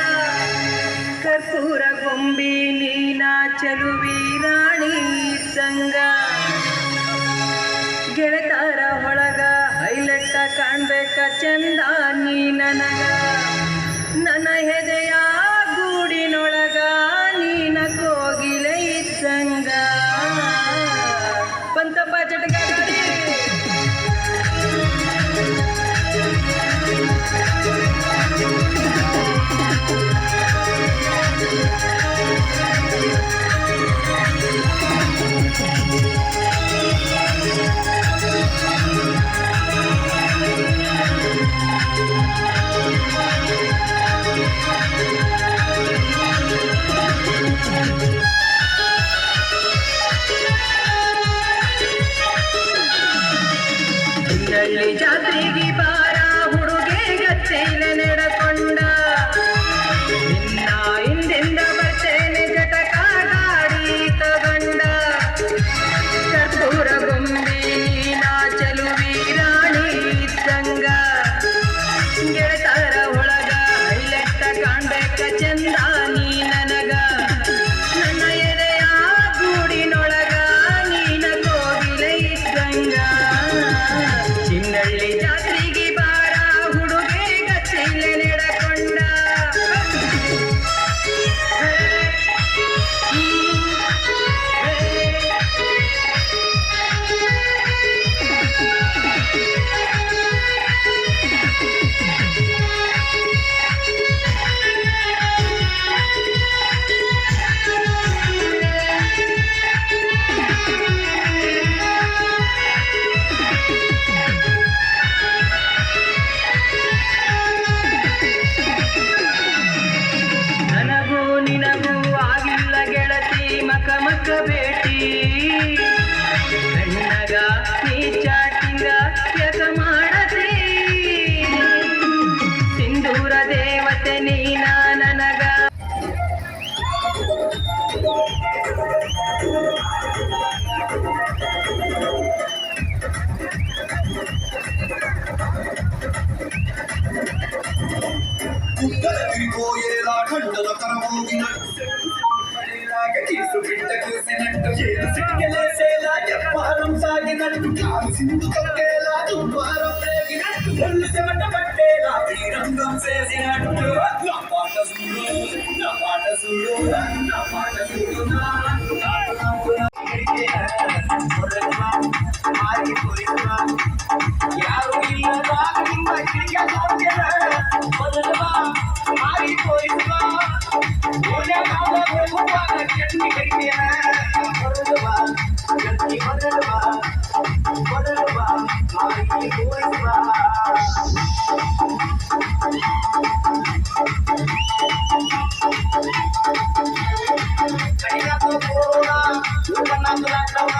ಕರ್ಪೂರ ಗೊಂಬಿ ನೀನ ಚಲುವಿ ರಾಣಿ ಸಂಗ, ಗೆಳತಾರ ಒಳಗ ಹೈಲೈಟ ಕಾಣ್ಬೇಕ ಚಂದ ನೀ ನನಗ, ನನ್ನ ಹೆದೆಯ ಗೂಡಿನೊಳಗ ನೀನ ಕೋಗಿಲೆ ಇದ್ದಂಗ, ಪಂತಪ್ಪ ಚಟಕ ಗಾಡಿ. ಚಿನ್ನಳ್ಳಿ ಜಾತ್ರೆಗೆ ಬಾರ ಹುಡುಗೆ ಗಚ್ಚೈಲೆ ನಡಕೊಂಡ, ನಿನ್ನ ಹಿಂದಿಂದ ಬರ್ತೇನೆ ಜಟಕ ಗಾಡಿ ತಗೊಂಡ, ಕರ್ಪೂರ ಗೊಂಬಿ ನೀನ ಚಲುವಿ ರಾಣಿ ಇದ್ದಂಗ, ಗೆಳತಾರ ಒಳಗ ಹೈಲೆಟ್ಟ ಕಾಣ್ಬೇಕ ಚಂದ ನೀ ನನಗ, ನನ್ನ ಎದೆಯ ಗೂಡಿನೊಳಗ ನೀನ ಕೋಗಿಲೆ ಇದ್ದಂಗ, ಚಿನ್ನಳ್ಳಿ ಜಾತ್ರೆಗೆ ಬಾರ ಹುಡುಗೆ ಗಚ್ಚೈಲೆ ನಡಕೊಂಡ. ನನಗೂ ನಿನಗೂ ಆಗಿಲ್ಲ ಗೆಳತಿ ಮಕ ಮಕ ಭೇಟಿ, ಕಣ್ಣಗ ನೀ ಚಾಟಿಂಗ ಯಕ ಮಾಡತಿ, ಸಿಂಧೂರ ದೇವತೆ ನೀನ ನನಗ. తిరిగిపోయేలా ఖండల కరమోగినట్టు తీసు బిడ్డ కూసినట్టు సిటికెలేసేలా చెప్పారం సాగినట్టు కాలు సింధు తొక్కేలా దుర్వారం రేగినట్టు ఒళ్ళు చెమట పట్టేలా శ్రీరంగం చేసినట్టు నా పాట చూడు నా పాట చూడు నా పాట చూడు ಮಾರಿ ತೋರಿಸುವ ಯಾರು ಇಲ್ಲದಾಗ ನಿಮ್ಮ ಕಿಡಿಗೆ ನೋಡ್ತೇನೆ ಮೊದಲುವ ಮಾರಿ ತೋರಿಸುವ ಒಳ್ಳೆ ಕಾಲ ಹೋಗುವಾಗ ಚಟ್ನಿ ಕಡಿತೇನೆ ಮೊದಲುವ ಚಟ್ನಿ ಮೊದಲುವ ಮಾರಿ ತೋರಿಸುವ ಕೈಯಾಗ ಕೊರೋನಾ ಉಪನಾದ ಲಾಕ್ಡೌನ